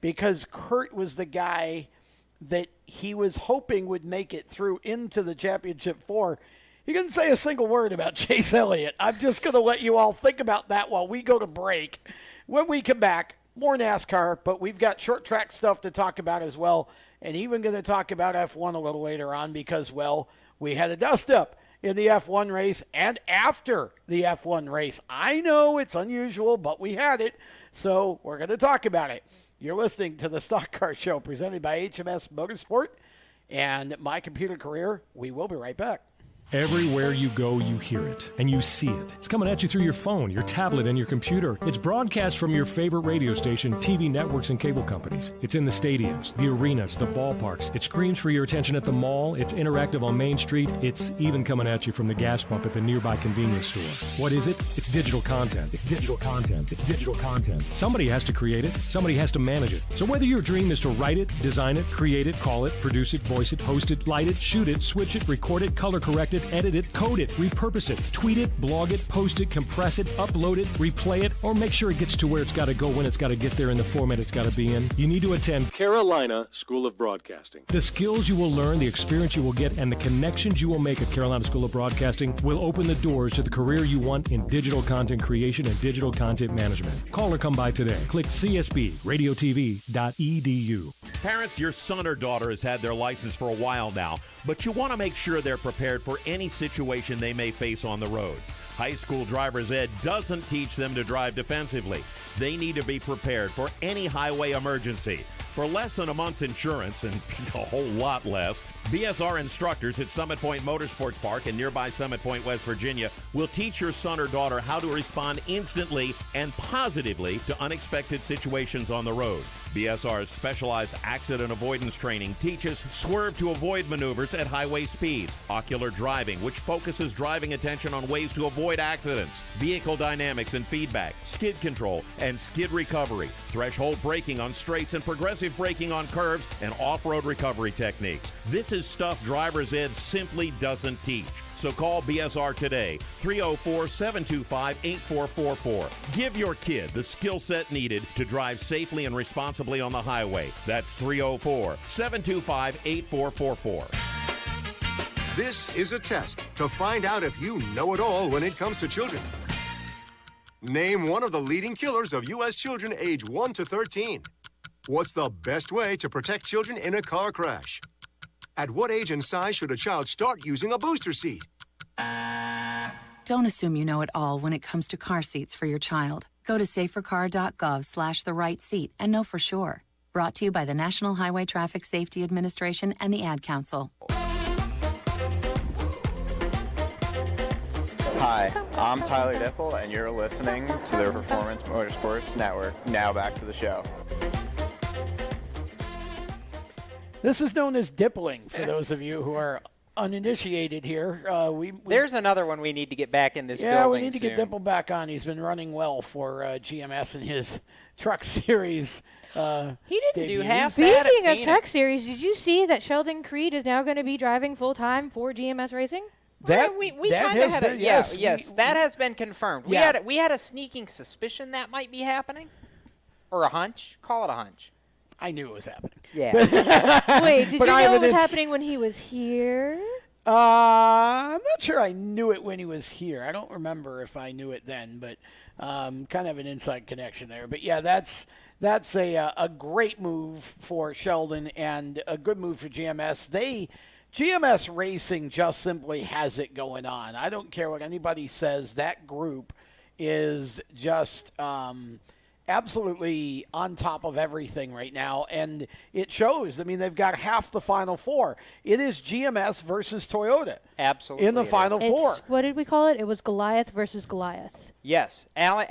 because Kurt was the guy that he was hoping would make it through into the championship 4. He didn't say a single word about Chase Elliott. I'm just going to let you all think about that while we go to break. When we come back, more NASCAR, but we've got short track stuff to talk about as well, and even going to talk about F1 a little later on because, well, we had a dust-up in the F1 race and after the F1 race. I know it's unusual, but we had it, so we're going to talk about it. You're listening to the Stock Car Show presented by HMS Motorsport and My Computer Career. We will be right back. Everywhere you go, you hear it, and you see it. It's coming at you through your phone, your tablet, and your computer. It's broadcast from your favorite radio station, TV networks, and cable companies. It's in the stadiums, the arenas, the ballparks. It screams for your attention at the mall. It's interactive on Main Street. It's even coming at you from the gas pump at the nearby convenience store. What is it? It's digital content. It's digital content. It's digital content. Somebody has to create it. Somebody has to manage it. So whether your dream is to write it, design it, create it, call it, produce it, voice it, host it, light it, shoot it, switch it, record it, color correct it, edit it, code it, repurpose it, tweet it, blog it, post it, compress it, upload it, replay it, or make sure it gets to where it's got to go when it's got to get there in the format it's got to be in, you need to attend Carolina School of Broadcasting. The skills you will learn, the experience you will get, and the connections you will make at Carolina School of Broadcasting will open the doors to the career you want in digital content creation and digital content management. Call or come by today. Click csbradiotv.edu. Parents, your son or daughter has had their license for a while now, but you want to make sure they're prepared for any situation they may face on the road. High school driver's ed doesn't teach them to drive defensively. They need to be prepared for any highway emergency. For less than a month's insurance, and a whole lot less, BSR instructors at Summit Point Motorsports Park in nearby Summit Point, West Virginia, will teach your son or daughter how to respond instantly and positively to unexpected situations on the road. BSR's specialized accident avoidance training teaches swerve to avoid maneuvers at highway speed, ocular driving, which focuses driving attention on ways to avoid accidents, vehicle dynamics and feedback, skid control and skid recovery, threshold braking on straights and progressive braking on curves, and off-road recovery techniques. This is stuff driver's ed simply doesn't teach. So call BSR today, 304-725-8444. Give your kid the skill set needed to drive safely and responsibly on the highway. That's 304-725-8444. This is a test to find out if you know it all when it comes to children. Name one of the leading killers of U.S. children age 1 to 13. What's the best way to protect children in a car crash? At what age and size should a child start using a booster seat? Don't assume you know it all when it comes to car seats for your child. Go to safercar.gov/the-right-seat and know for sure. Brought to you by the National Highway Traffic Safety Administration and the Ad Council. Hi, I'm Tyler Dipple, and you're listening to the Performance Motorsports Network. Now back to the show. This is known as dippling for those of you who are uninitiated here. There's another one we need to get back in this building. Yeah, we need to soon. get Dipple back on. He's been running well for GMS in his truck series. He didn't do half bad. Speaking of truck series, did you see that Sheldon Creed is now going to be driving full-time for GMS Racing? That we that kind of has had been, a yes, that has been confirmed. Yeah. We had a sneaking suspicion that might be happening, or a hunch. Call it a hunch. I knew it was happening. Yeah. Wait, did you But know it was happening when he was here? I'm not sure I knew it when he was here. I don't remember if I knew it then, but kind of an inside connection there. But yeah, that's a great move for Sheldon and a good move for GMS. GMS Racing just simply has it going on. I don't care what anybody says. That group is just absolutely on top of everything right now, and it shows. I mean, they've got half the Final Four. It is GMS versus Toyota. Absolutely. In the Final Four. What did we call it? It was Goliath versus Goliath. Yes. Allie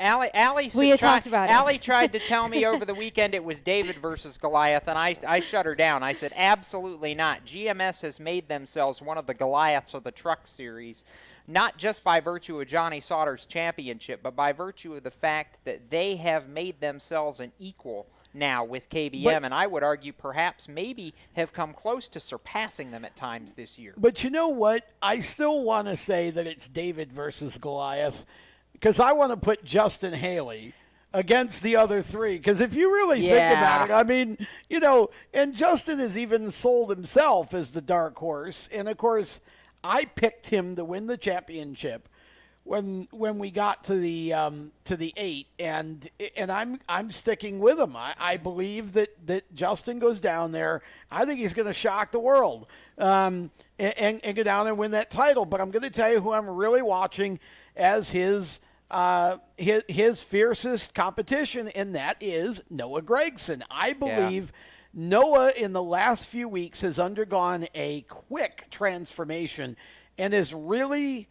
We had talked about it. Allie tried to tell me over the weekend it was David versus Goliath, and I shut her down. I said, absolutely not. GMS has made themselves one of the Goliaths of the truck series, not just by virtue of Johnny Sauter's championship, but by virtue of the fact that they have made themselves an equal now with KBM, and I would argue perhaps maybe have come close to surpassing them at times this year. But you know what? I still want to say that it's David versus Goliath, because I want to put Justin Haley against the other three. Because if you really think about it, I mean, you know, and Justin has even sold himself as the dark horse. And, of course, I picked him to win the championship when we got to the 8, and I'm sticking with him. I believe that Justin goes down there. I think he's going to shock the world and go down and win that title. But I'm going to tell you who I'm really watching as his fiercest competition, and that is Noah Gragson. I believe Noah in the last few weeks has undergone a quick transformation and has really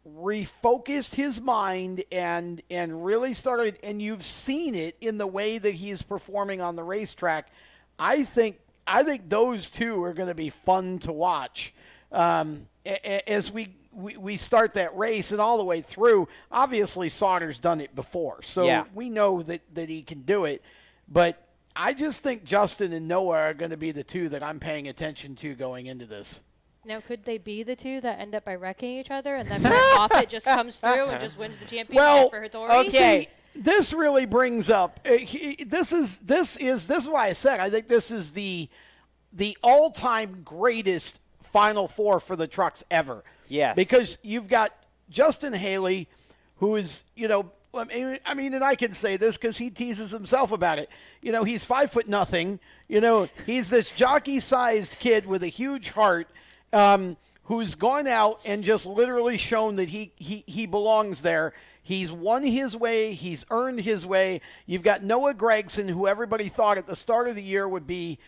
refocused his mind and really started, and you've seen it in the way that he's performing on the racetrack. I think those two are going to be fun to watch as we start that race and all the way through. Obviously, Sauter's done it before, so we know that he can do it. But I just think Justin and Noah are going to be the two that I'm paying attention to going into this. Now, could they be the two that end up by wrecking each other, and then Brett Moffitt just comes through and just wins the championship for Hattori? Okay. This really brings up. This is why I said I think this is the all-time greatest Final Four for the trucks ever. Yes. Because you've got Justin Haley, who is, I mean, and I can say this because he teases himself about it. He's 5'0". He's this jockey-sized kid with a huge heart, who's gone out and just literally shown that he belongs there. He's won his way. He's earned his way. You've got Noah Gragson, who everybody thought at the start of the year would be,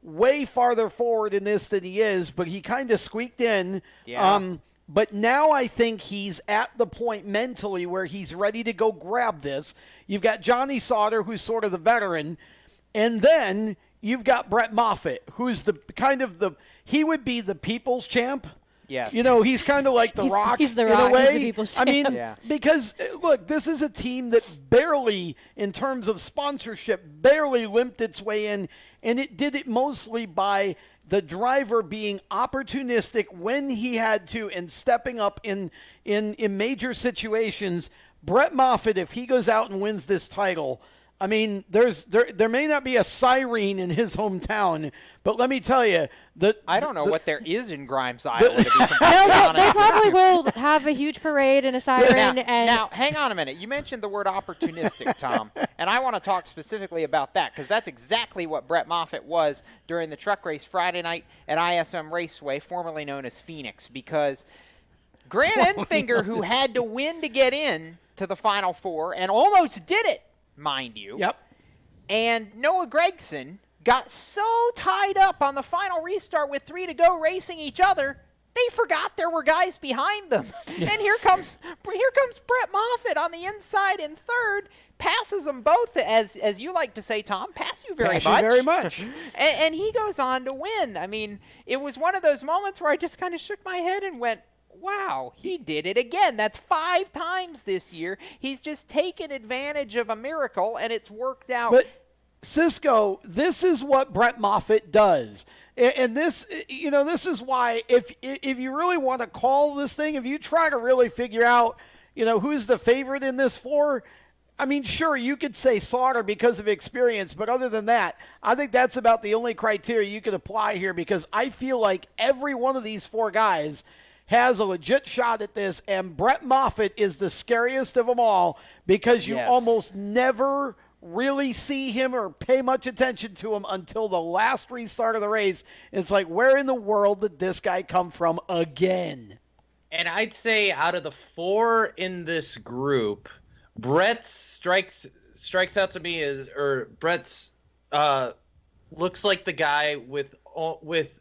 way farther forward in this than he is, but he kind of squeaked in. Yeah. But now I think he's at the point mentally where he's ready to go grab this. You've got Johnny Sauter, who's sort of the veteran, and then you've got Brett Moffitt, who's he would be the people's champ. Yes. He's kind of like The Rock he's the in Rock. a way. He's the people's I mean, Yeah. because, look, this is a team that barely, in terms of sponsorship, barely limped its way in, and it did it mostly by the driver being opportunistic when he had to and stepping up in major situations. Brett Moffitt, if he goes out and wins this title, I mean, there may not be a siren in his hometown, but let me tell you that I don't know what there is in Grimes, Iowa. To be completely honest. They probably will have a huge parade and a siren. Now, hang on a minute. You mentioned the word opportunistic, Tom, and I want to talk specifically about that because that's exactly what Brett Moffitt was during the truck race Friday night at ISM Raceway, formerly known as Phoenix, because Grant Enfinger, who had to win to get in to the Final Four and almost did it, mind you. Yep. And Noah Gragson got so tied up on the final restart with 3 to go racing each other, they forgot there were guys behind them. And here comes Brett Moffitt on the inside in third, passes them both, as you like to say, Tom, pass you very much. And he goes on to win. I mean, it was one of those moments where I just kind of shook my head and went, wow, he did it again. That's 5 times this year. He's just taken advantage of a miracle, and it's worked out. But, Cisco, this is what Brett Moffitt does. And this, this is why if you really want to call this thing, if you try to really figure out, who's the favorite in this 4, I mean, sure, you could say Sauter because of experience, but other than that, I think that's about the only criteria you could apply here because I feel like every one of these 4 guys has a legit shot at this, and Brett Moffitt is the scariest of them all because you almost never really see him or pay much attention to him until the last restart of the race. It's like, where in the world did this guy come from again? And I'd say out of the 4 in this group, Brett strikes out to me Brett's looks like the guy with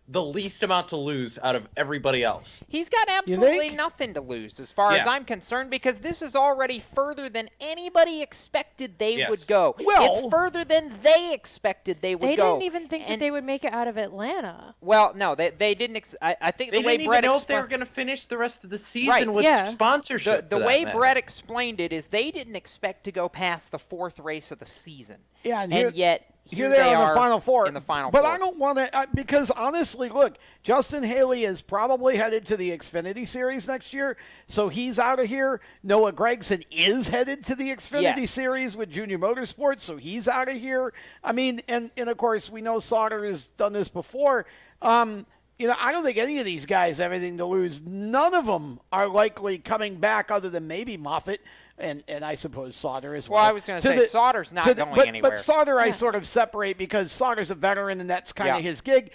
the least amount to lose out of everybody else. He's got absolutely nothing to lose as far as I'm concerned because this is already further than anybody expected they would go. Well, it's further than they expected they would They go. didn't even think that they would make it out of Atlanta. Well, no, they didn't. I think they the way didn't Brett even know if they were going to finish the rest of the season with Yeah. sponsorship. The way Brett explained it is they didn't expect to go past the 4th race of the season. Yeah, and yet here they they are are in the Final Four. In the Final but Four. I don't want to because honestly, look, Justin Haley is probably headed to the Xfinity Series next year, so he's out of here. Noah Gragson is headed to the Xfinity Series with Junior Motorsport, so he's out of here. I mean, and of course we know Sauter has done this before. I don't think any of these guys have anything to lose. None of them are likely coming back other than maybe Moffitt. And I suppose Sauter as well. Well, I was going to say Sauter's not going anywhere. But Sauter I sort of separate because Sauter's a veteran and that's kind of his gig.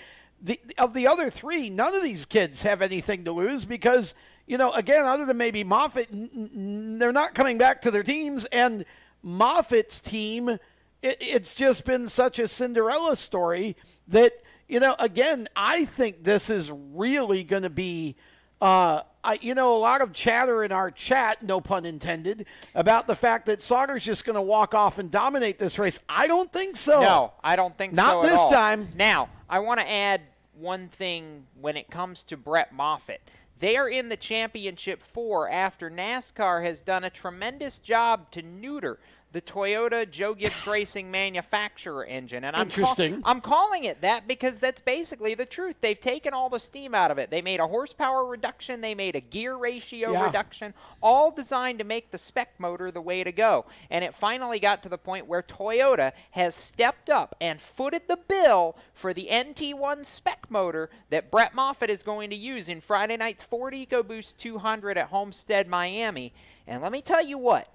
Of the other 3, none of these kids have anything to lose because, again, other than maybe Moffitt, they're not coming back to their teams. And Moffitt's team, it's just been such a Cinderella story that, again, I think this is really going to be a lot of chatter in our chat, no pun intended, about the fact that Sauter's just going to walk off and dominate this race. I don't think so. No, I don't think so Not at this all. time. Now, I want to add one thing when it comes to Brett Moffitt. They are in the championship 4 after NASCAR has done a tremendous job to neuter the Toyota Joe Gibbs Racing manufacturer engine. And Interesting. I'm calling it that because that's basically the truth. They've taken all the steam out of it. They made a horsepower reduction. They made a gear ratio reduction, all designed to make the spec motor the way to go. And it finally got to the point where Toyota has stepped up and footed the bill for the NT1 spec motor that Brett Moffitt is going to use in Friday night's Ford EcoBoost 200 at Homestead, Miami. And let me tell you what,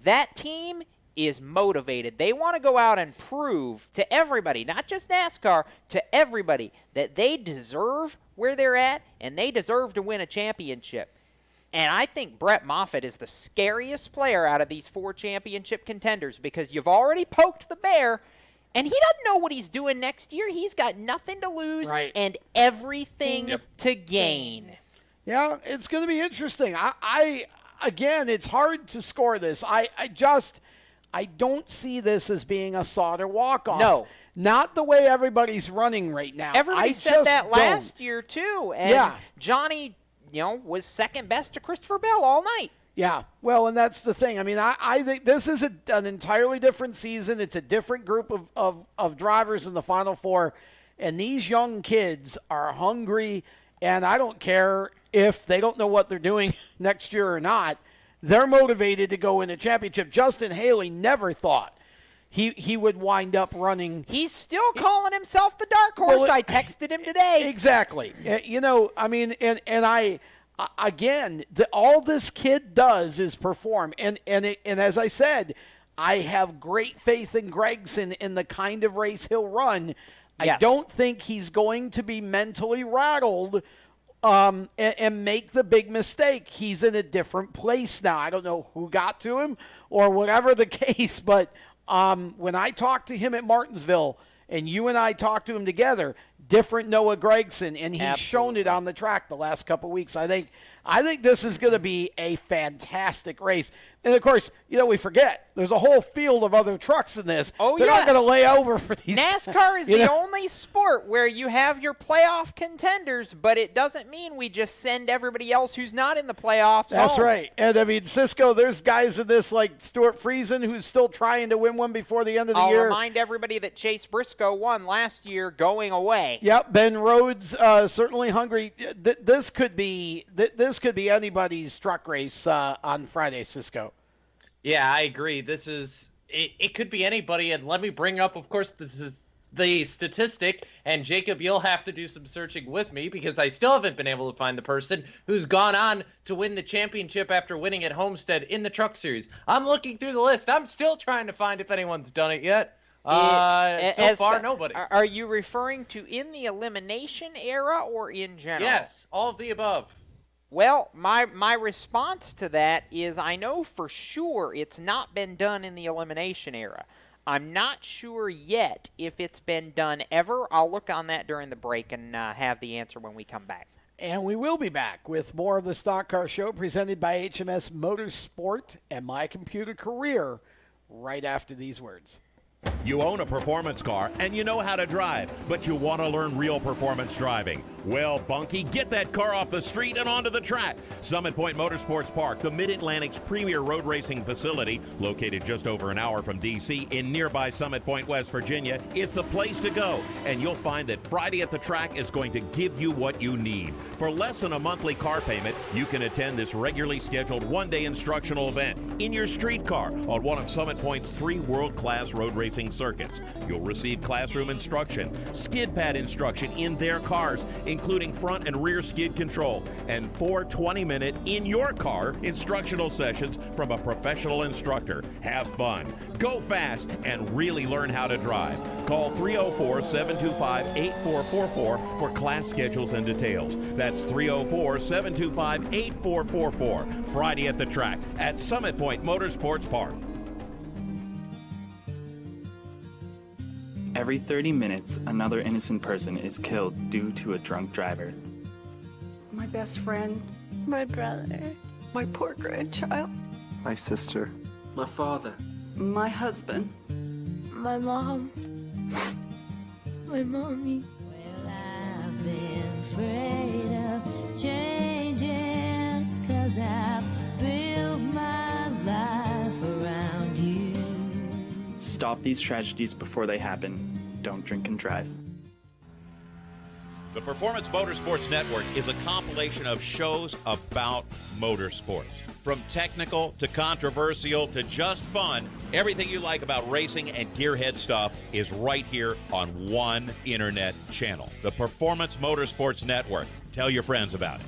that team is motivated. They want to go out and prove to everybody, not just NASCAR, to everybody, that they deserve where they're at and they deserve to win a championship. And I think Brett Moffitt is the scariest player out of these 4 championship contenders because you've already poked the bear, and he doesn't know what he's doing next year. He's got nothing to lose and everything to gain. Yeah, it's going to be interesting. Again, it's hard to score this. I don't see this as being a solid walk-off. No. Not the way everybody's running right now. Everybody said that last year, too. And Johnny, was second best to Christopher Bell all night. Yeah, well, and that's the thing. I mean, I think this is an entirely different season. It's a different group of drivers in the Final Four, and these young kids are hungry, and I don't care if they don't know what they're doing next year or not. They're motivated to go in a championship. Justin Haley never thought he would wind up running. He's still calling himself the dark horse. Well, I texted him today. Exactly. Again, all this kid does is perform. And as I said, I have great faith in Gregson in the kind of race he'll run. Yes. I don't think he's going to be mentally rattled and make the big mistake. He's in a different place now. I don't know who got to him or whatever the case, but when I talked to him at Martinsville and you and I talked to him together, different Noah Gregson, and he's shown it on the track the last couple of weeks. I think this is going to be a fantastic race. And, of course, we forget there's a whole field of other trucks in this. Oh, They're not going to lay over for these. NASCAR is the only sport where you have your playoff contenders, but it doesn't mean we just send everybody else who's not in the playoffs That's home. right. And, I mean, Cisco, there's guys in this like Stuart Friesen who's still trying to win one before the end of the year. I'll remind everybody that Chase Briscoe won last year going away. Yep, Ben Rhodes certainly hungry. This could be anybody's truck race on Friday, Cisco. Yeah, I agree. It could be anybody, and let me bring up, of course, this is the statistic, and Jacob, you'll have to do some searching with me because I still haven't been able to find the person who's gone on to win the championship after winning at Homestead in the Truck Series. I'm looking through the list. I'm still trying to find if anyone's done it yet. So far, nobody. Are you referring to in the elimination era or in general? Yes, all of the above. Well, my response to that is I know for sure it's not been done in the elimination era. I'm not sure yet if it's been done ever. I'll look on that during the break and have the answer when we come back. And we will be back with more of the Stock Car Show presented by HMS Motorsport and My Computer Career right after these words. You own a performance car and you know how to drive, but you want to learn real performance driving. Well, Bunky, get that car off the street and onto the track. Summit Point Motorsports Park, the Mid-Atlantic's premier road racing facility, located just over an hour from D.C. in nearby Summit Point, West Virginia, is the place to go. And you'll find that Friday at the track is going to give you what you need. For less than a monthly car payment, you can attend this regularly scheduled one-day instructional event in your street car on one of Summit Point's 3 world-class road racing circuits. You'll receive classroom instruction, skid pad instruction in their cars, including front and rear skid control, and 4 20-minute in-your-car instructional sessions from a professional instructor. Have fun, go fast, and really learn how to drive. Call 304-725-8444 for class schedules and details. That's 304-725-8444. Friday at the track at Summit Point Motorsports Park. Every 30 minutes, another innocent person is killed due to a drunk driver. My best friend. My brother. My poor grandchild. My sister. My father. My husband. My mom. My mommy. Well, I've been afraid of changing, 'cause I've built my life around you. stop these tragedies before they happen. Don't drink and drive. The Performance Motorsports Network is a compilation of shows about motorsports. From technical to controversial to just fun, everything you like about racing and gearhead stuff is right here on one internet channel. The Performance Motorsports Network. Tell your friends about it.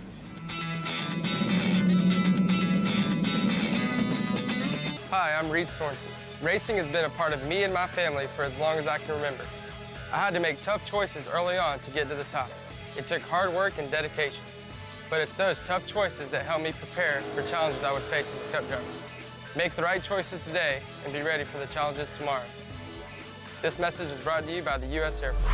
Hi, I'm Reed Sorensen. Racing has been a part of me and my family for as long as I can remember. I had to make tough choices early on to get to the top. It took hard work and dedication. But it's those tough choices that help me prepare for challenges I would face as a cup driver. Make the right choices today and be ready for the challenges tomorrow. This message is brought to you by the U.S. Air Force.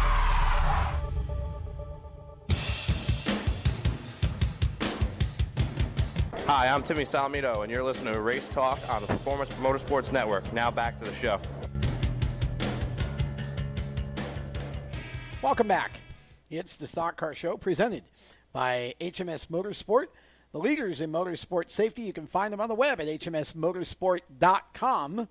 Hi, I'm Timmy Salamito, and you're listening to Race Talk on the Performance Motorsports Network. Now back to the show. Welcome back. It's the Stock Car Show presented by HMS Motorsport, the leaders in motorsport safety. You can find them on the web at hmsmotorsport.com.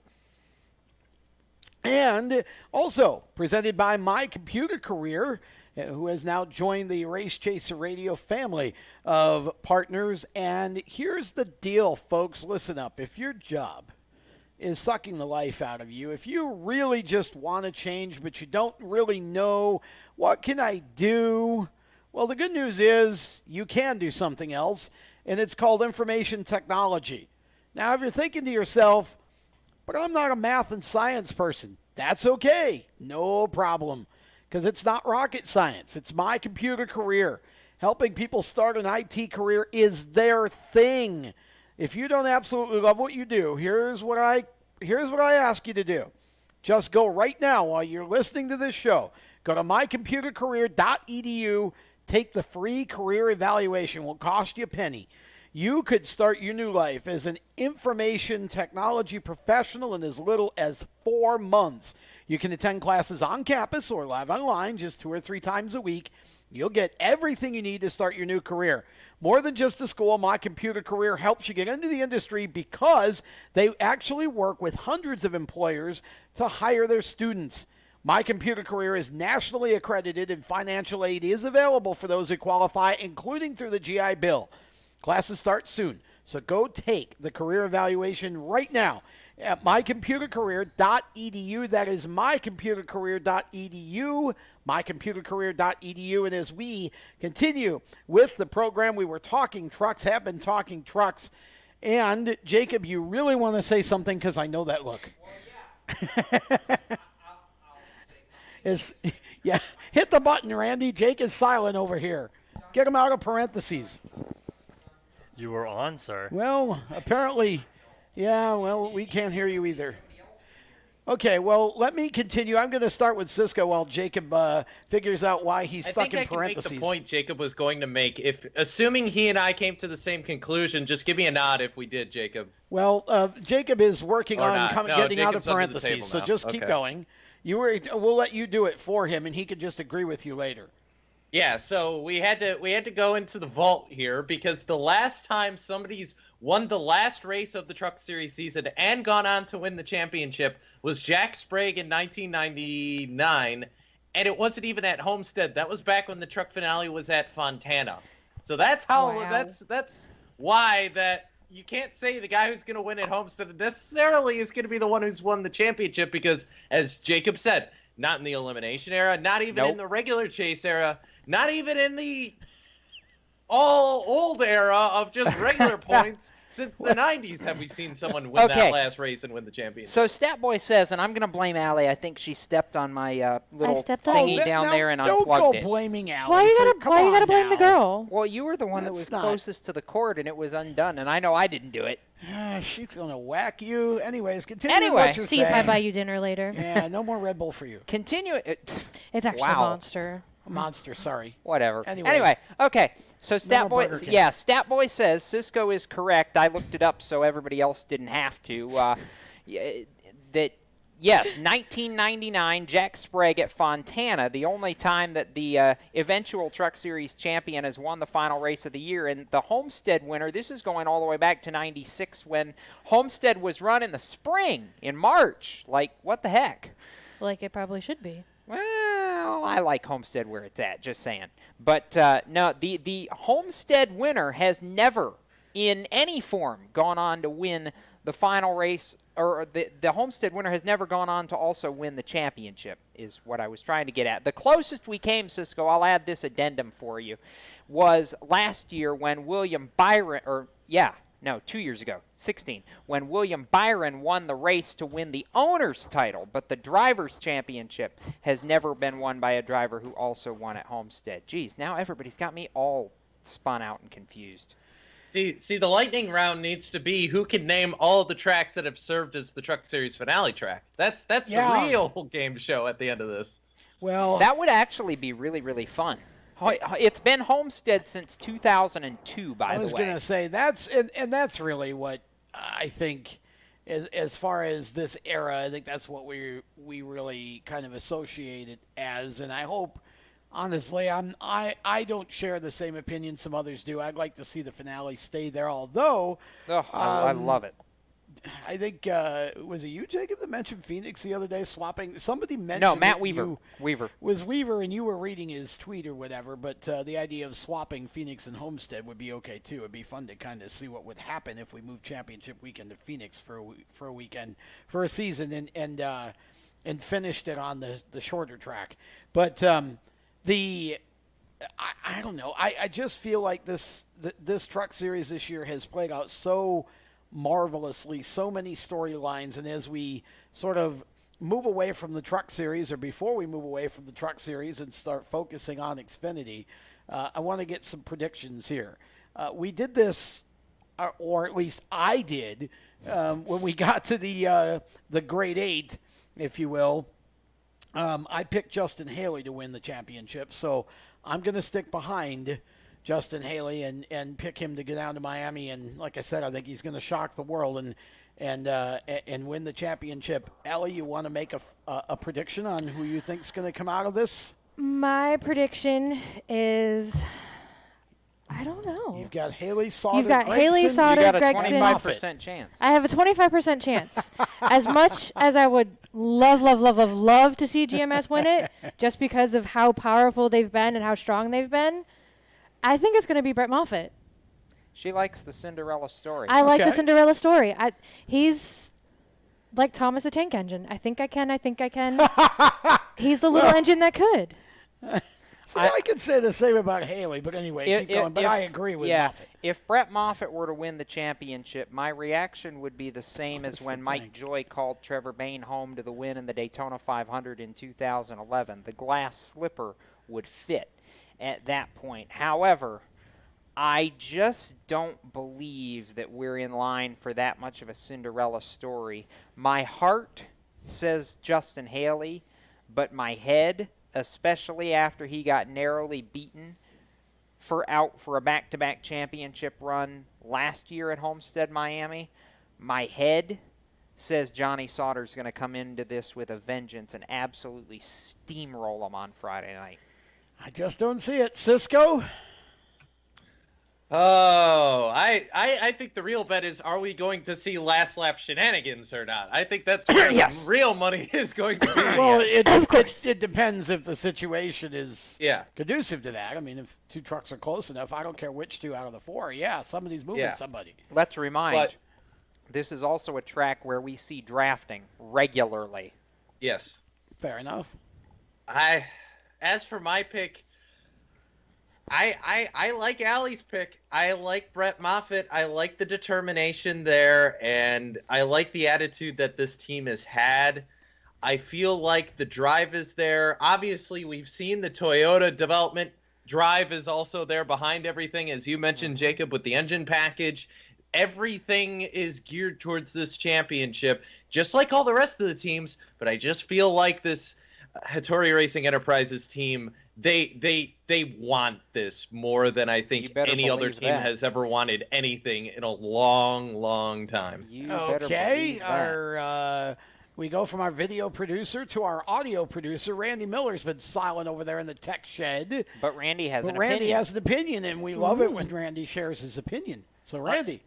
And also presented by My Computer Career, who has now joined the Race Chaser Radio family of partners. And here's the deal, folks. Listen up. If your job is sucking the life out of you, if you really just want to change but you don't really know what can I do, well, the good news is you can do something else, and it's called information technology. Now, if you're thinking to yourself, but I'm not a math and science person, that's okay. No problem, because it's not rocket science. It's My Computer Career. Helping people start an IT career is their thing. If you don't absolutely love what you do, here's what I ask you to do. Just go right now while you're listening to this show. Go to mycomputercareer.edu. Take the free career evaluation. It will cost you a penny. You could start your new life as an information technology professional in as little as 4 months. You can attend classes on campus or live online just 2 or 3 times a week. You'll get everything you need to start your new career. More than just a school, My Computer Career helps you get into the industry because they actually work with hundreds of employers to hire their students. My Computer Career is nationally accredited, and financial aid is available for those who qualify, including through the GI Bill. Classes start soon, so go take the career evaluation right now at mycomputercareer.edu. That is mycomputercareer.edu, mycomputercareer.edu. And as we continue with the program, we were talking trucks, have been talking trucks. And, Jacob, you really want to say something because I know that look. Yeah, hit the button, Randy. Jake is silent over here. Get him out of parentheses. You were on, sir. Well, apparently, yeah, well, we can't hear you either. Okay, well, let me continue. I'm going to start with Cisco while Jacob figures out why he's stuck in parentheses. I think I can make the point Jacob was going to make. Assuming he and I came to the same conclusion, just give me a nod if we did, Jacob. Well, Jacob is working on getting out of Jacob's under the parentheses, table so now. just keep Okay. going. We'll let you do it for him, and he can just agree with you later. Yeah, so we had to go into the vault here because the last time somebody's won the last race of the Truck Series season and gone on to win the championship was Jack Sprague in 1999, and it wasn't even at Homestead. That was back when the Truck Finale was at Fontana. So that's how that's why that you can't say the guy who's going to win at Homestead necessarily is going to be the one who's won the championship because, as Jacob said, not in the elimination era, not even in the regular chase era, not even in the all old era of just regular points. Since the 90s have we seen someone win that last race and win the championship. So Statboy says, and I'm going to blame Allie. I think she stepped on my little thingy down there and unplugged it. Don't go blaming Allie. Why you gotta blame the girl? Well, you were the one that was closest to the cord, and it was undone, and I know I didn't do it. She's going to whack you. Anyways, continue Anyway. what you're See saying. if I buy you dinner later. Yeah, no more Red Bull for you. Continue. It's actually a monster. A monster, sorry. Whatever. Anyway, okay. So No more Burger King. Statboy says Cisco is correct. I looked it up so everybody else didn't have to. That Yes, 1999, Jack Sprague at Fontana, the only time that the eventual Truck Series champion has won the final race of the year. And the Homestead winner, this is going all the way back to 96 when Homestead was run in the spring, in March. Like, what the heck? Like it probably should be. Well, I like Homestead where it's at, just saying. But, no, the Homestead winner has never, in any form, gone on to win the final race, or the Homestead winner has never gone on to also win the championship, is what I was trying to get at. The closest we came, Cisco, I'll add this addendum for you, was last year when William Byron, 2 years ago, 16, when William Byron won the race to win the owner's title, but the driver's championship has never been won by a driver who also won at Homestead. Geez, now everybody's got me all spun out and confused. See, the lightning round needs to be who can name all the tracks that have served as the Truck Series finale track. That's the real game show at the end of this. Well, that would actually be really, really fun. It's been Homestead since 2002, by the way. I was going to say, that's really what I think, as far as this era, I think that's what we really kind of associate it as, and I hope, honestly, I don't share the same opinion some others do. I'd like to see the finale stay there, although... I love it. I think, was it you, Jacob, that mentioned Phoenix the other day, swapping? Somebody mentioned... No, Matt Weaver. Was Weaver, and you were reading his tweet or whatever, but the idea of swapping Phoenix and Homestead would be okay, too. It would be fun to kind of see what would happen if we moved championship weekend to Phoenix for a weekend, for a season, and finished it on the shorter track. But... I don't know. I just feel like this Truck Series this year has played out so marvelously, so many storylines, and as we sort of move away from the Truck Series, or before we move away from the Truck Series and start focusing on Xfinity, I want to get some predictions here. We did this, or at least I did, when we got to the Grade 8, if you will. I picked Justin Haley to win the championship, so I'm going to stick behind Justin Haley and pick him to get down to Miami. And like I said, I think he's going to shock the world and win the championship. Ellie, you want to make a prediction on who you think is going to come out of this? My prediction is... I don't know. You've got Haley, Sauter, You've got Gregson. Haley, Sauter, Gregson. You got a 25% chance. I have a 25% chance. As much as I would love to see GMS win it, just because of how powerful they've been and how strong they've been, I think it's going to be Brett Moffitt. She likes the Cinderella story. I like the Cinderella story. He's like Thomas the Tank Engine. I think I can. He's the little engine that could. See, I could say the same about Haley, but anyway, keep going. But I agree with Moffitt. If Brett Moffitt were to win the championship, my reaction would be the same as when Mike Joy called Trevor Bayne home to the win in the Daytona 500 in 2011. The glass slipper would fit at that point. However, I just don't believe that we're in line for that much of a Cinderella story. My heart says Justin Haley, but my head, especially after he got narrowly beaten for a back-to-back championship run last year at Homestead, Miami, my head says Johnny Sauter's going to come into this with a vengeance and absolutely steamroll him on Friday night. I just don't see it. Cisco? Oh, I think the real bet is, are we going to see last lap shenanigans or not? I think that's where the real money is going to be. Well, it depends if the situation is conducive to that. I mean, if two trucks are close enough, I don't care which two out of the four. Yeah, somebody's moving somebody. Let's remind, this is also a track where we see drafting regularly. Yes. Fair enough. As for my pick, I like Allie's pick. I like Brett Moffitt. I like the determination there, and I like the attitude that this team has had. I feel like the drive is there. Obviously, we've seen the Toyota development drive is also there behind everything, as you mentioned, Jacob, with the engine package. Everything is geared towards this championship, just like all the rest of the teams, but I just feel like this Hattori Racing Enterprises team, they want this more than I think any other team has ever wanted anything in a long, long time. Okay, We go from our video producer to our audio producer. Randy Miller's been silent over there in the tech shed. But Randy has an Randy opinion. has an opinion, and we love it when Randy shares his opinion. So, Randy.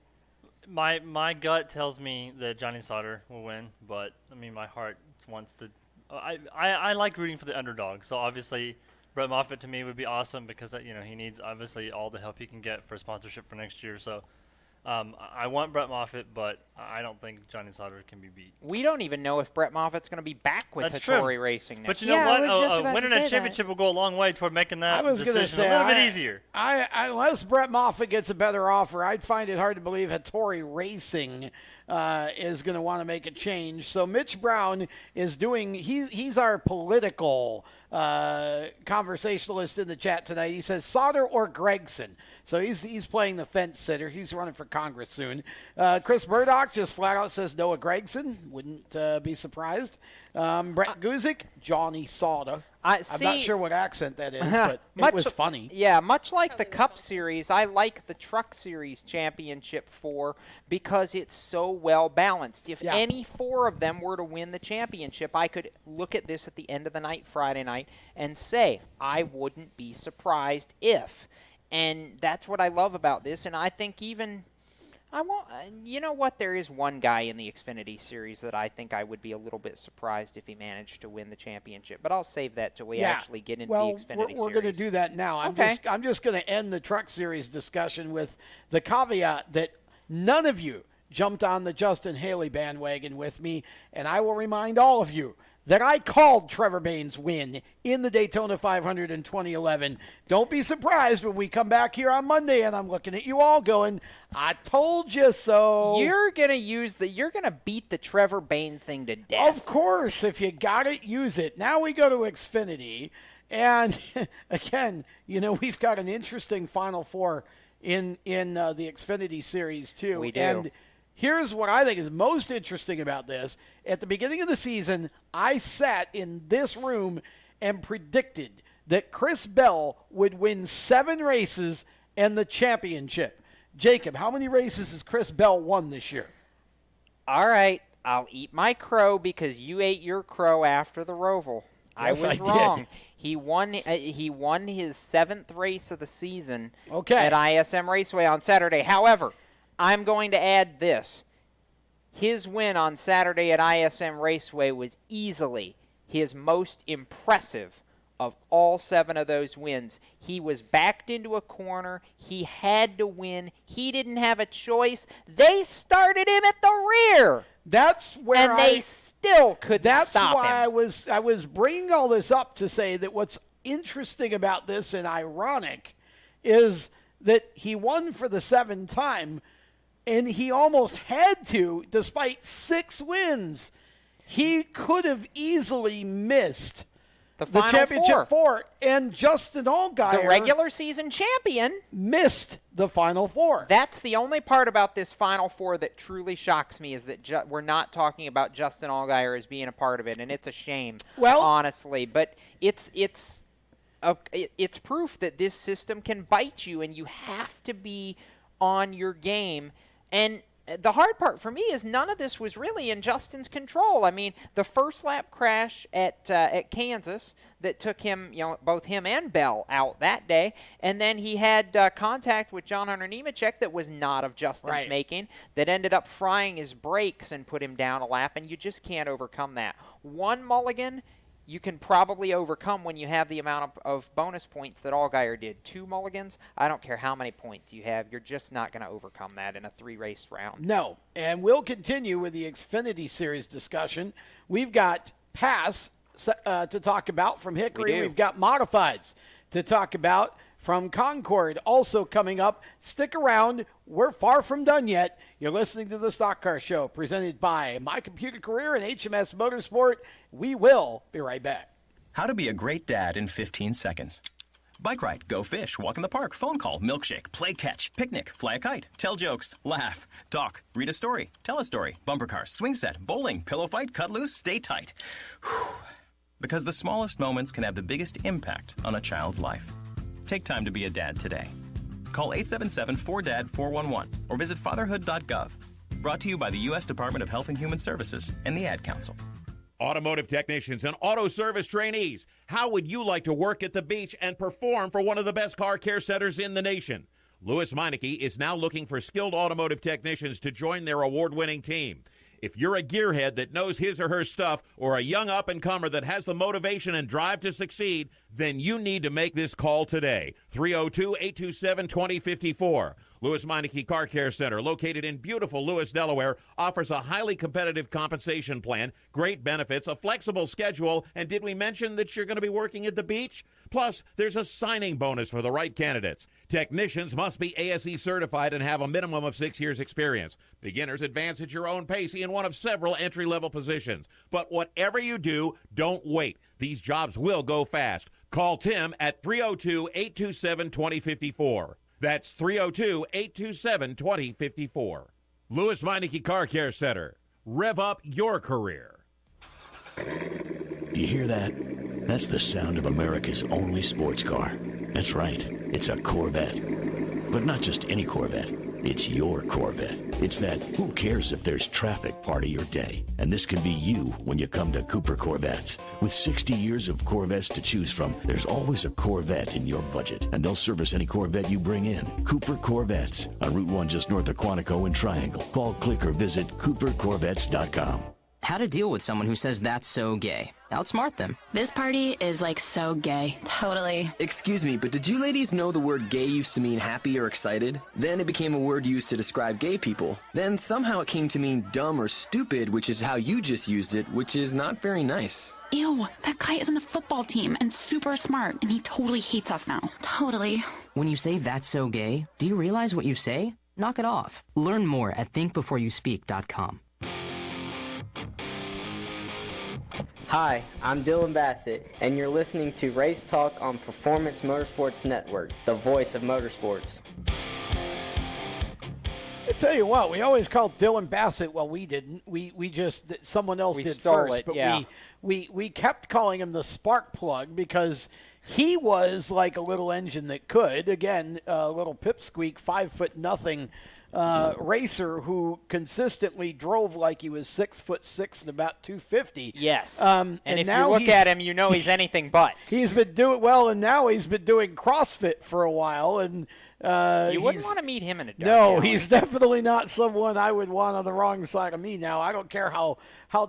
My gut tells me that Johnny Sauter will win, but, I mean, my heart wants to I like rooting for the underdog. So, obviously, Brett Moffitt to me would be awesome because, he needs, obviously, all the help he can get for sponsorship for next year. So, I want Brett Moffitt, but I don't think Johnny Sauter can be beat. We don't even know if Brett Moffitt's going to be back with Hattori Racing next But you know what? Winning a championship will go a long way toward making that decision a little bit easier. Unless Brett Moffitt gets a better offer, I'd find it hard to believe Hattori Racing is going to want to make a change. So Mitch Brown is doing, he's our political conversationalist in the chat tonight. He says Sauter or Gregson. So he's playing the fence sitter. He's running for Congress soon. Chris Burdock just flat out says Noah Gregson. Wouldn't be surprised. Brett Guzik, Johnny Sauter. I'm not sure what accent that is, but it was funny. Yeah, much like the Cup Series, I like the Truck Series Championship 4 because it's so well balanced. If any 4 of them were to win the championship, I could look at this at the end of the night, Friday night, and say, I wouldn't be surprised if. And that's what I love about this, and I think even... you know what? There is one guy in the Xfinity Series that I think I would be a little bit surprised if he managed to win the championship. But I'll save that till we actually get into the Xfinity Series. We're going to do that now. I'm just going to end the Truck Series discussion with the caveat that none of you jumped on the Justin Haley bandwagon with me, and I will remind all of you that I called Trevor Bayne's win in the Daytona 500 in 2011. Don't be surprised when we come back here on Monday and I'm looking at you all going, I told you so. You're going to beat the Trevor Bayne thing to death. Of course. If you got it, use it. Now we go to Xfinity. And again, we've got an interesting Final Four in the Xfinity Series too. We do. And here's what I think is most interesting about this. At the beginning of the season, I sat in this room and predicted that Chris Bell would win 7 races and the championship. Jacob, how many races has Chris Bell won this year? All right, I'll eat my crow because you ate your crow after the Roval. Yes, I was wrong. He won his 7th race of the season at ISM Raceway on Saturday. However, I'm going to add this. His win on Saturday at ISM Raceway was easily his most impressive of all 7 of those wins. He was backed into a corner. He had to win. He didn't have a choice. They started him at the rear. That's where they still couldn't stop him. That's why I was bringing all this up to say that what's interesting about this and ironic is that he won for the 7th time. And he almost had to, despite 6 wins. He could have easily missed the championship 4. And Justin Allgaier, the regular season champion, missed the Final 4. That's the only part about this Final 4 that truly shocks me is that we're not talking about Justin Allgaier as being a part of it, and it's a shame, honestly. But it's proof that this system can bite you, and you have to be on your game. And the hard part for me is none of this was really in Justin's control. I mean, the first lap crash at Kansas that took him, both him and Bell out that day, and then he had contact with John Hunter Nemechek that was not of Justin's making, that ended up frying his brakes and put him down a lap, and you just can't overcome that. One mulligan you can probably overcome when you have the amount of bonus points that Allgaier did. 2 mulligans, I don't care how many points you have, you're just not going to overcome that in a 3-race round. No, and we'll continue with the Xfinity Series discussion. We've got Pass to talk about from Hickory. We've got Modifieds to talk about from Concord. Also coming up, stick around. We're far from done yet. You're listening to the Stock Car Show presented by My Computer Career and HMS Motorsport. We will be right back. How to be a great dad in 15 seconds. Bike ride, go fish, walk in the park, phone call, milkshake, play catch, picnic, fly a kite, tell jokes, laugh, talk, read a story, tell a story, bumper cars, swing set, bowling, pillow fight, cut loose, stay tight. Whew. Because the smallest moments can have the biggest impact on a child's life. Take time to be a dad today. Call 877-4DAD-411 or visit fatherhood.gov. Brought to you by the U.S. Department of Health and Human Services and the Ad Council. Automotive technicians and auto service trainees, how would you like to work at the beach and perform for one of the best car care centers in the nation? Lewis Meineke is now looking for skilled automotive technicians to join their award-winning team. If you're a gearhead that knows his or her stuff, or a young up-and-comer that has the motivation and drive to succeed, then you need to make this call today. 302-827-2054. Lewis Meineke Car Care Center, located in beautiful Lewis, Delaware, offers a highly competitive compensation plan, great benefits, a flexible schedule, and did we mention that you're going to be working at the beach? Plus, there's a signing bonus for the right candidates. Technicians must be ASE certified and have a minimum of 6 years experience. Beginners advance at your own pace in one of several entry-level positions. But whatever you do, don't wait. These jobs will go fast. Call Tim at 302-827-2054. That's 302-827-2054. Lewis Meineke Car Care Center. Rev up your career. You hear that? That's the sound of America's only sports car. That's right. It's a Corvette. But not just any Corvette. It's your Corvette. It's that who cares if there's traffic part of your day. And this can be you when you come to Cooper Corvettes. With 60 years of Corvettes to choose from, there's always a Corvette in your budget. And they'll service any Corvette you bring in. Cooper Corvettes on Route 1 just north of Quantico and Triangle. Call, click, or visit CooperCorvettes.com. How to deal with someone who says that's so gay. Outsmart them. This party is like so gay. Totally. Excuse me, but did you ladies know the word gay used to mean happy or excited? Then it became a word used to describe gay people. Then somehow it came to mean dumb or stupid, which is how you just used it, which is not very nice. Ew, that guy is on the football team and super smart, and he totally hates us now. Totally. When you say that's so gay, do you realize what you say? Knock it off. Learn more at thinkbeforeyouspeak.com. Hi, I'm Dylan Bassett, and you're listening to Race Talk on Performance Motorsports Network, the voice of motorsports. I tell you what, we always called Dylan Bassett. Well, we didn't. We just someone else did first, but yeah. we kept calling him the spark plug because he was like a little engine that could. Again, a little pipsqueak, 5'0" racer who consistently drove like he was 6'6" and about 250. Yes. And if now you look at him, you know he's anything but. He's been doing well, and now he's been doing CrossFit for a while, and you wouldn't want to meet him in a dark No, alley. he's definitely not someone I would want on the wrong side of me now. I don't care how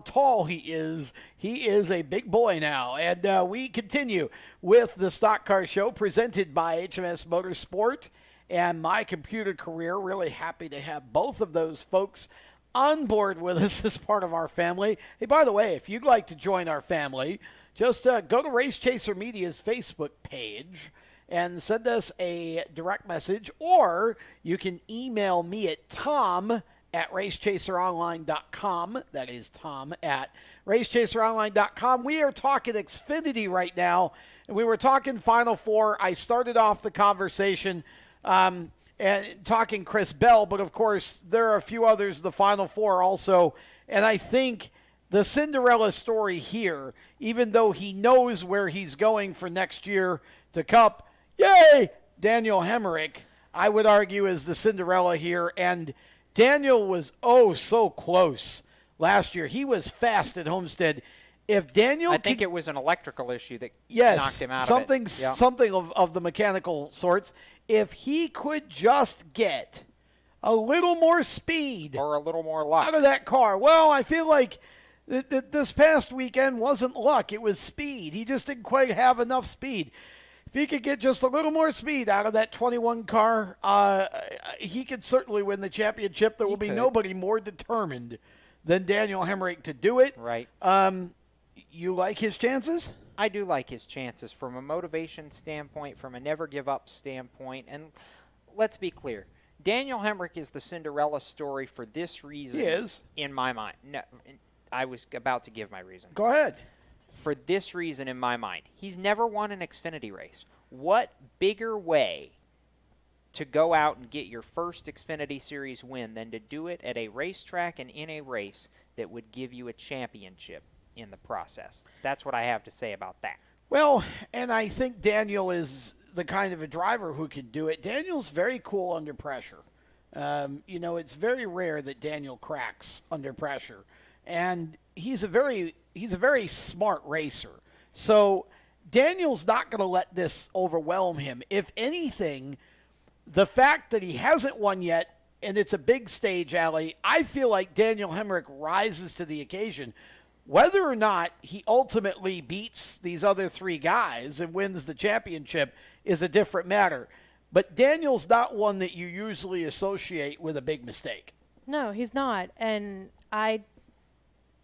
tall he is. He is a big boy now. And we continue with the Stock Car Show presented by HMS Motorsport and My Computer Career. Really happy to have both of those folks on board with us as part of our family. Hey, by the way, if you'd like to join our family, just go to Race Chaser Media's Facebook page and send us a direct message, or you can email me at tom@racechaseronline.com. That is tom@racechaseronline.com. We are talking Xfinity right now, and we were talking Final Four. I started off the conversation and talking Chris Bell, but of course there are a few others, the Final Four also, and I think the Cinderella story here, even though he knows where he's going for next year to Cup, yay, Daniel Hemrick, I would argue, is the Cinderella here. And Daniel was so close last year. He was fast at Homestead. If Daniel, I think it was an electrical issue that knocked him out something, of it. Yeah. Something of the mechanical sorts. If he could just get a little more speed or a little more luck out of that car. Well, I feel like this past weekend wasn't luck. It was speed. He just didn't quite have enough speed. If he could get just a little more speed out of that 21 car, he could certainly win the championship. There will be nobody more determined than Daniel Hemrick to do it. Right. You like his chances? I do like his chances from a motivation standpoint, from a never-give-up standpoint. And let's be clear. Daniel Hemrick is the Cinderella story for this reason. He is. In my mind. No, I was about to give my reason. Go ahead. For this reason in my mind. He's never won an Xfinity race. What bigger way to go out and get your first Xfinity Series win than to do it at a racetrack and in a race that would give you a championship in the process? That's what I have to say about that. Well, and I think Daniel is the kind of a driver who can do it. Daniel's very cool under pressure. It's very rare that Daniel cracks under pressure. And he's a very smart racer. So Daniel's not going to let this overwhelm him. If anything, the fact that he hasn't won yet, and it's a big stage, Allie, I feel like Daniel Hemrick rises to the occasion. Whether or not he ultimately beats these other three guys and wins the championship is a different matter. But Daniel's not one that you usually associate with a big mistake. No, he's not. And I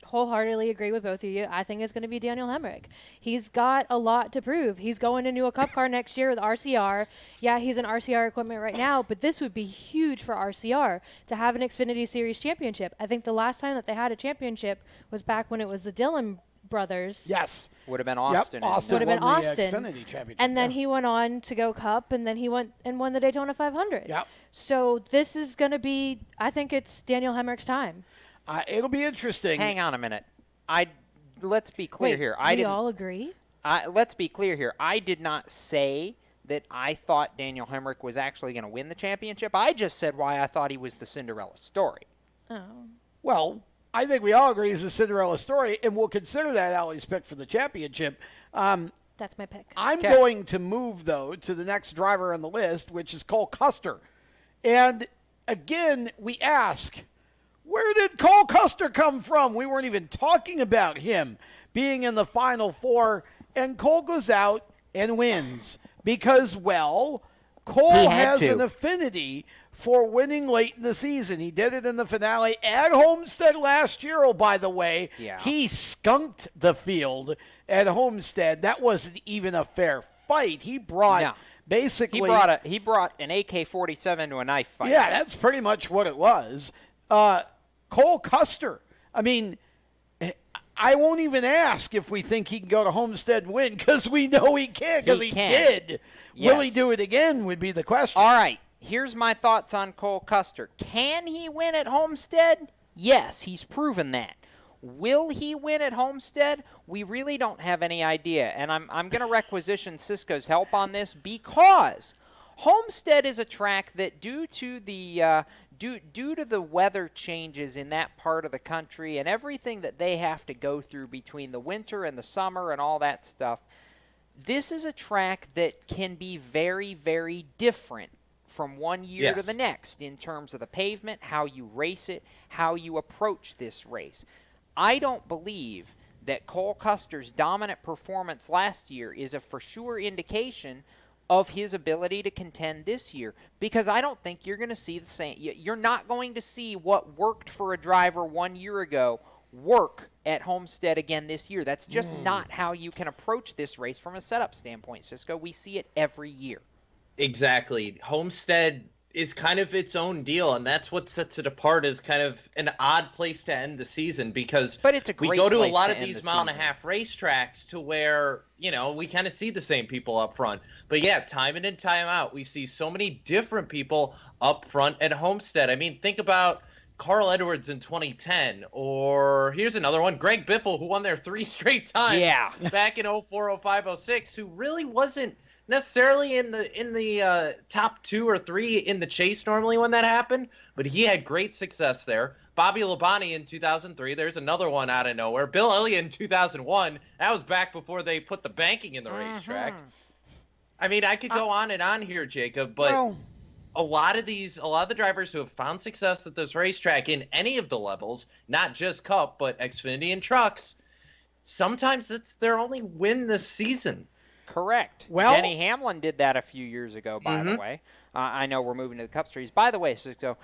wholeheartedly agree with both of you. I think it's going to be Daniel Hemrick. He's got a lot to prove. He's going into a cup car next year with RCR. Yeah, he's in RCR equipment right now, but this would be huge for RCR to have an Xfinity Series championship. I think the last time that they had a championship was back when it was the Dillon brothers. Yes. Would have been Austin. Yep, Austin would have been won the Austin. Xfinity championship. And then he went on to go Cup, and then he went and won the Daytona 500. Yep. So this is going to be, I think it's Daniel Hemrick's time. It'll be interesting. Hang on a minute. Let's be clear here. We all agree? Let's be clear here. I did not say that I thought Daniel Hemrick was actually going to win the championship. I just said why I thought he was the Cinderella story. Oh. Well, I think we all agree it's a Cinderella story, and we'll consider that Allie's pick for the championship. That's my pick. I'm going to move, though, to the next driver on the list, which is Cole Custer. And, again, we ask, where did Cole Custer come from? We weren't even talking about him being in the Final Four, and Cole goes out and wins because, well, Cole has an affinity for winning late in the season. He did it in the finale at Homestead last year, oh, by the way. Yeah. He skunked the field at Homestead. That wasn't even a fair fight. He brought basically... He brought an AK-47 to a knife fight. Yeah, that's pretty much what it was. Cole Custer, I mean, I won't even ask if we think he can go to Homestead and win because we know he can't because he did. Yes. Will he do it again would be the question. All right. Here's my thoughts on Cole Custer. Can he win at Homestead? Yes, he's proven that. Will he win at Homestead? We really don't have any idea, and I'm going to requisition Cisco's help on this because Homestead is a track that due to the weather changes in that part of the country and everything that they have to go through between the winter and the summer and all that stuff, this is a track that can be very, very different from one year to the next in terms of the pavement, how you race it, how you approach this race. I don't believe that Cole Custer's dominant performance last year is a for sure indication of his ability to contend this year because I don't think you're going to see the same. You're not going to see what worked for a driver 1 year ago work at Homestead again this year. That's just not how you can approach this race from a setup standpoint, Cisco. We see it every year. Exactly. Homestead is kind of its own deal, and that's what sets it apart as kind of an odd place to end the season because we go to a lot of these mile-and-a-half racetracks to where, you know, we kind of see the same people up front. But, yeah, time in and time out, we see so many different people up front at Homestead. I mean, think about Carl Edwards in 2010, or here's another one, Greg Biffle, who won there 3 straight times back in 04, 05, 06, who really wasn't necessarily in the top 2 or 3 in the chase normally when that happened, but he had great success there. Bobby Labonte in 2003, there's another one out of nowhere. Bill Elliott in 2001, that was back before they put the banking in the racetrack. I mean, I could go on and on here, Jacob, but a lot of the drivers who have found success at this racetrack in any of the levels, not just Cup, but Xfinity and trucks, sometimes it's their only win this season. Correct. Well, Denny Hamlin did that a few years ago, by the way. I know we're moving to the Cup Series. By the way, Cisco,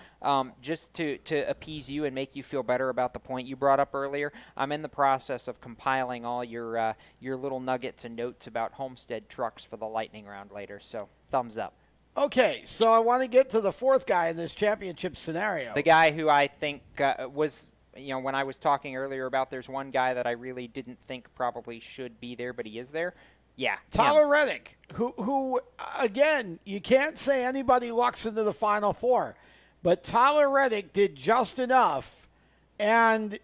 just to appease you and make you feel better about the point you brought up earlier, I'm in the process of compiling all your little nuggets and notes about Homestead trucks for the lightning round later, so thumbs up. Okay, so I want to get to the fourth guy in this championship scenario. The guy who I think was, you know, when I was talking earlier about there's one guy that I really didn't think probably should be there, but he is there. Yeah. Tyler Reddick, who, again, you can't say anybody lucks into the Final Four, but Tyler Reddick did just enough and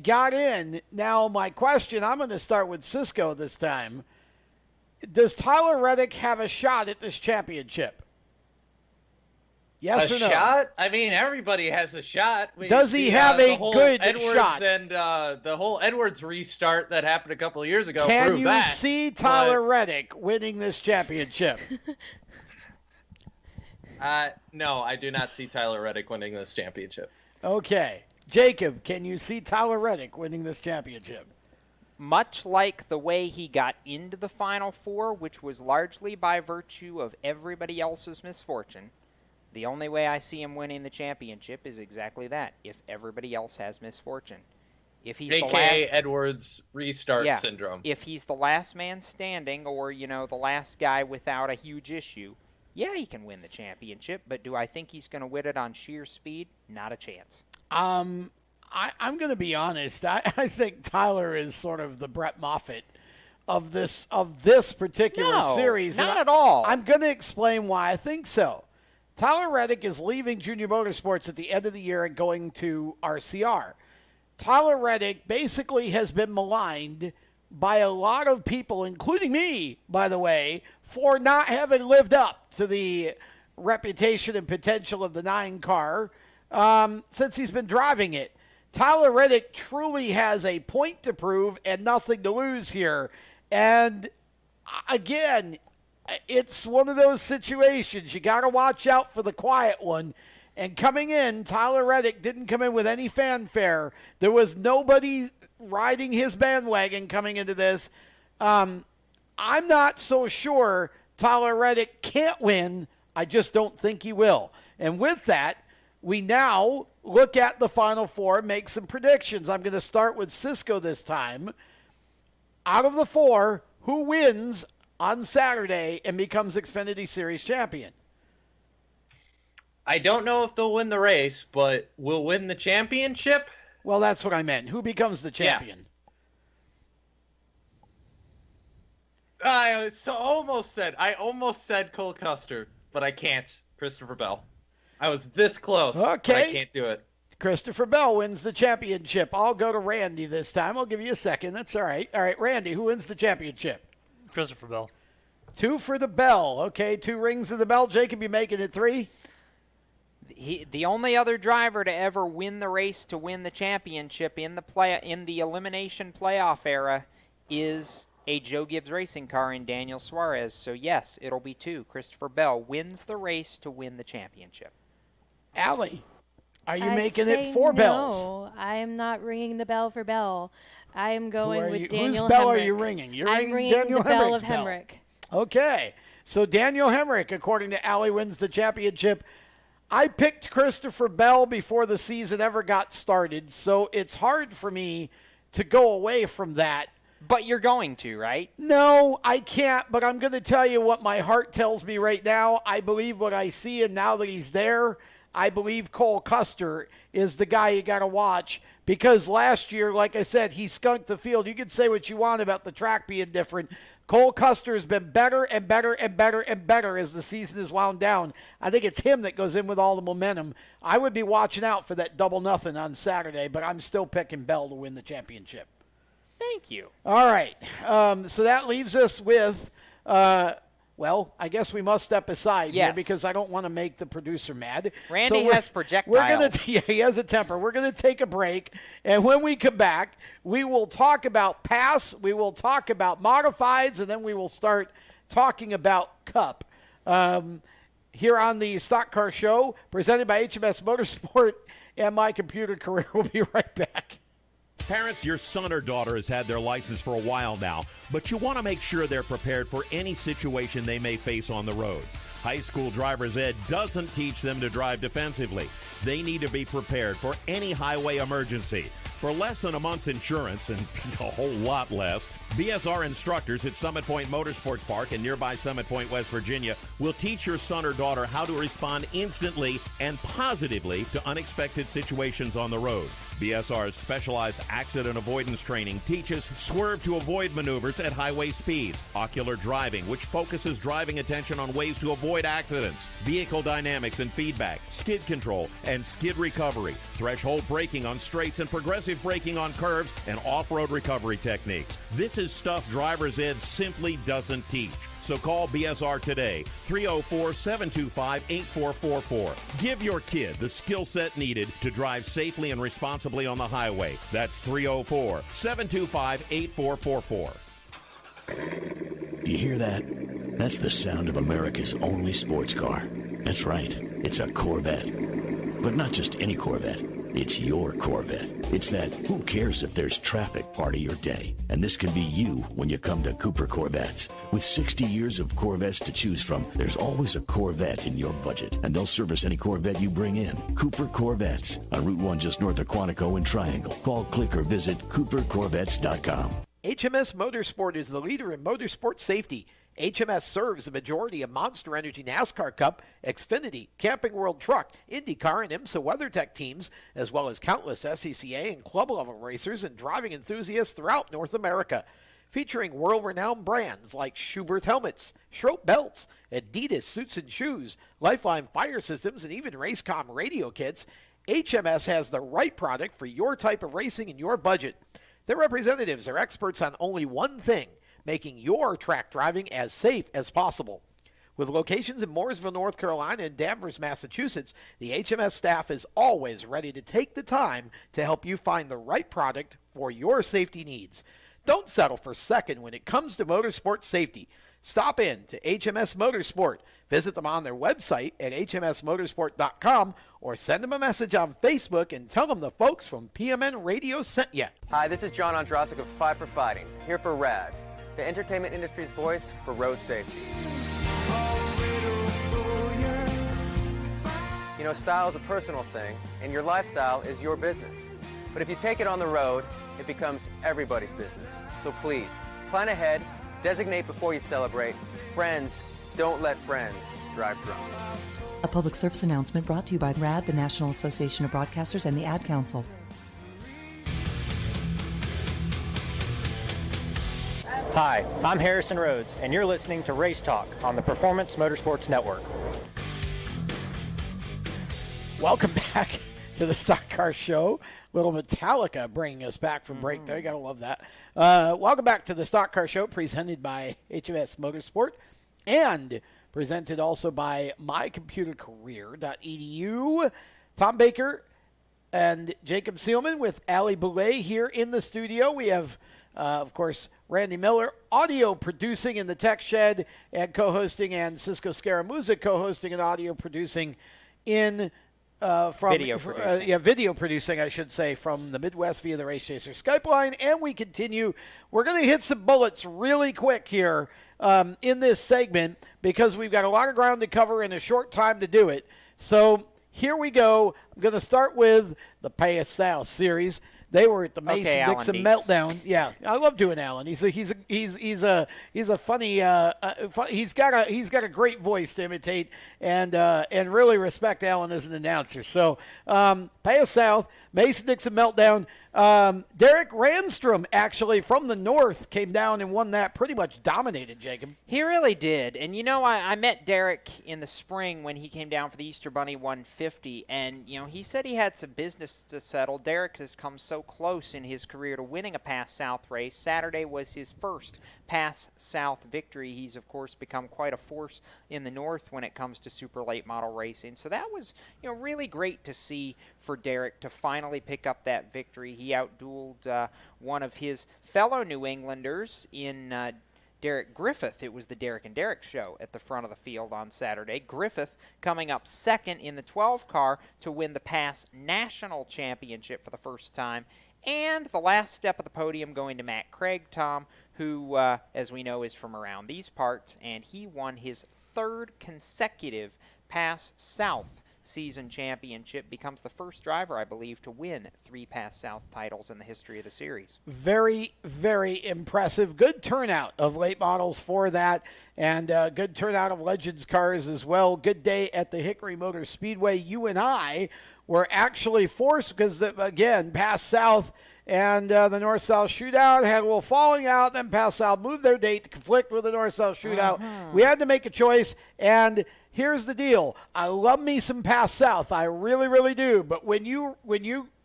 got in. Now, my question, I'm going to start with Cisco this time. Does Tyler Reddick have a shot at this championship? Yes a or no? shot? I mean, everybody has a shot. Does he have a good Edwards shot? And the whole Edwards restart that happened a couple of years ago Can proved you that. see Tyler Reddick winning this championship? No, I do not see Tyler Reddick winning this championship. Okay. Jacob, can you see Tyler Reddick winning this championship? Much like the way he got into the Final Four, which was largely by virtue of everybody else's misfortune, the only way I see him winning the championship is exactly that, if everybody else has misfortune. If he's AKA Edwards restart syndrome. If he's the last man standing or, the last guy without a huge issue, yeah, he can win the championship, but do I think he's going to win it on sheer speed? Not a chance. I'm going to be honest. I think Tyler is sort of the Brett Moffitt of this particular series. Not at all. I'm going to explain why I think so. Tyler Reddick is leaving Junior Motorsports at the end of the year and going to RCR. Tyler Reddick basically has been maligned by a lot of people, including me, by the way, for not having lived up to the reputation and potential of the 9 car since he's been driving it. Tyler Reddick truly has a point to prove and nothing to lose here. And again, it's one of those situations. You got to watch out for the quiet one. And coming in, Tyler Reddick didn't come in with any fanfare. There was nobody riding his bandwagon coming into this. I'm not so sure Tyler Reddick can't win. I just don't think he will. And with that, we now look at the Final Four and make some predictions. I'm going to start with Cisco this time. Out of the 4, who wins on Saturday and becomes Xfinity Series champion? I don't know if they'll win the race, but will win the championship? Well, that's what I meant. Who becomes the champion? I almost said Cole Custer, but I can't. Christopher Bell. I was this close. Okay. But I can't do it. Christopher Bell wins the championship. I'll go to Randy this time. I'll give you a second. That's all right. All right, Randy, who wins the championship? Christopher Bell. 2 for the Bell. Okay, 2 rings of the Bell. Jacob, you making it 3? The only other driver to ever win the race to win the championship in the elimination playoff era is a Joe Gibbs racing car in Daniel Suarez. So yes, it'll be 2. Christopher Bell wins the race to win the championship. Allie, are you making it 4 bells? No, I am not ringing the bell for Bell. I am going with Daniel Whose bell Hemrick. are you ringing? You're I'm ringing Daniel the bell Hemrick's of Hemrick. Okay, so Daniel Hemrick, according to Allie, wins the championship. I picked Christopher Bell before the season ever got started, so it's hard for me to go away from that. But you're going to, right? No, I can't, but I'm going to tell you what my heart tells me right now. I believe what I see, and now that he's there, I believe Cole Custer is the guy you got to watch, because last year, like I said, he skunked the field. You can say what you want about the track being different. Cole Custer has been better and better and better and better as the season has wound down. I think it's him that goes in with all the momentum. I would be watching out for that double nothing on Saturday, but I'm still picking Bell to win the championship. Thank you. All right. So that leaves us with, I guess we must step aside here because I don't want to make the producer mad. Randy has projectiles. He has a temper. We're going to take a break, and when we come back, we will talk about pass, we will talk about modifieds, and then we will start talking about Cup. Here on the Stock Car Show, presented by HMS Motorsport and My Computer Career. We'll be right back. Parents, your son or daughter has had their license for a while now, but you want to make sure they're prepared for any situation they may face on the road. High school driver's ed doesn't teach them to drive defensively. They need to be prepared for any highway emergency. For less than a month's insurance, and a whole lot less, BSR instructors at Summit Point Motorsports Park in nearby Summit Point, West Virginia, will teach your son or daughter how to respond instantly and positively to unexpected situations on the road. BSR's specialized accident avoidance training teaches swerve to avoid maneuvers at highway speeds, ocular driving, which focuses driving attention on ways to avoid accidents, vehicle dynamics and feedback, skid control and skid recovery, threshold braking on straights and progressive braking on curves, and off-road recovery techniques. This is stuff driver's ed simply doesn't teach. So call BSR today, 304-725-8444. Give your kid the skill set needed to drive safely and responsibly on the highway. That's 304-725-8444. You hear that? That's the sound of America's only sports car. That's right. It's a Corvette. But not just any Corvette. It's your Corvette. It's that who cares if there's traffic part of your day. And this can be you when you come to Cooper Corvettes. With 60 years of Corvettes to choose from, there's always a Corvette in your budget. And they'll service any Corvette you bring in. Cooper Corvettes on Route 1 just north of Quantico and Triangle. Call, click, or visit CooperCorvettes.com. HMS Motorsport is the leader in motorsport safety. HMS serves the majority of Monster Energy NASCAR Cup, Xfinity, Camping World Truck, IndyCar, and IMSA WeatherTech teams, as well as countless SCCA and club-level racers and driving enthusiasts throughout North America. Featuring world-renowned brands like Schuberth helmets, Schroep belts, Adidas suits and shoes, Lifeline fire systems, and even Racecom radio kits, HMS has the right product for your type of racing and your budget. Their representatives are experts on only one thing, making your track driving as safe as possible. With locations in Mooresville, North Carolina, and Danvers, Massachusetts, the HMS staff is always ready to take the time to help you find the right product for your safety needs. Don't settle for second when it comes to motorsport safety. Stop in to HMS Motorsport. Visit them on their website at hmsmotorsport.com or send them a message on Facebook and tell them the folks from PMN Radio sent you. Hi, this is John Ondrasik of Five for Fighting, here for RAD, the entertainment industry's voice for road safety. You know, style is a personal thing, and your lifestyle is your business. But if you take it on the road, it becomes everybody's business. So please, plan ahead, designate before you celebrate. Friends, don't let friends drive drunk. A public service announcement brought to you by RAD, the National Association of Broadcasters, and the Ad Council. Hi, I'm Harrison Rhodes, and you're listening to Race Talk on the Performance Motorsports Network. Welcome back to the Stock Car Show. Little Metallica bringing us back from break there. You gotta love that. Welcome back to the Stock Car Show, presented by HMS Motorsport and presented also by mycomputercareer.edu. Tom Baker and Jacob Seelman with Ali Boulay here in the studio. We have, of course, Randy Miller, audio producing in the tech shed and co-hosting, and Cisco Scaramuza co-hosting and audio producing in video producing, I should say, from the Midwest via the Race Chaser Skype line. And we continue. We're going to hit some bullets really quick here in this segment because we've got a lot of ground to cover in a short time to do it. So here we go. I'm going to start with the Pay Us South series. They were at the Mason-Dixon Meltdown. Yeah, I love doing Alan. He's a funny. He's got a great voice to imitate, and really respect Alan as an announcer. So, Pay Us South, Mason-Dixon Meltdown. Derek Randstrom, actually from the north, came down and won that. Pretty much dominated, Jacob. He really did. And, you know, I met Derek in the spring when he came down for the Easter Bunny 150. And, you know, he said he had some business to settle. Derek has come so close in his career to winning a Pass South race. Saturday was his first Pass South victory. He's, of course, become quite a force in the north when it comes to super late model racing. So that was, you know, really great to see for Derek to finally pick up that victory. He outdueled one of his fellow New Englanders in Derek Griffith. It was the Derek and Derek show at the front of the field on Saturday. Griffith coming up second in the 12 car to win the Pass National Championship for the first time. And the last step of the podium going to Matt Craig, Tom, who, as we know, is from around these parts, and he won his third consecutive Pass South season championship, becomes the first driver, I believe, to win 3 Pass South titles in the history of the series. Very, very impressive. Good turnout of late models for that, and good turnout of Legends cars as well. Good day at the Hickory Motor Speedway. You and I were actually forced, because, again, Pass South and the North-South Shootout had a little falling out. Then Pass South moved their date to conflict with the North-South Shootout. We had to make a choice, and here's the deal. I love me some Pass South. I really, really do. But when you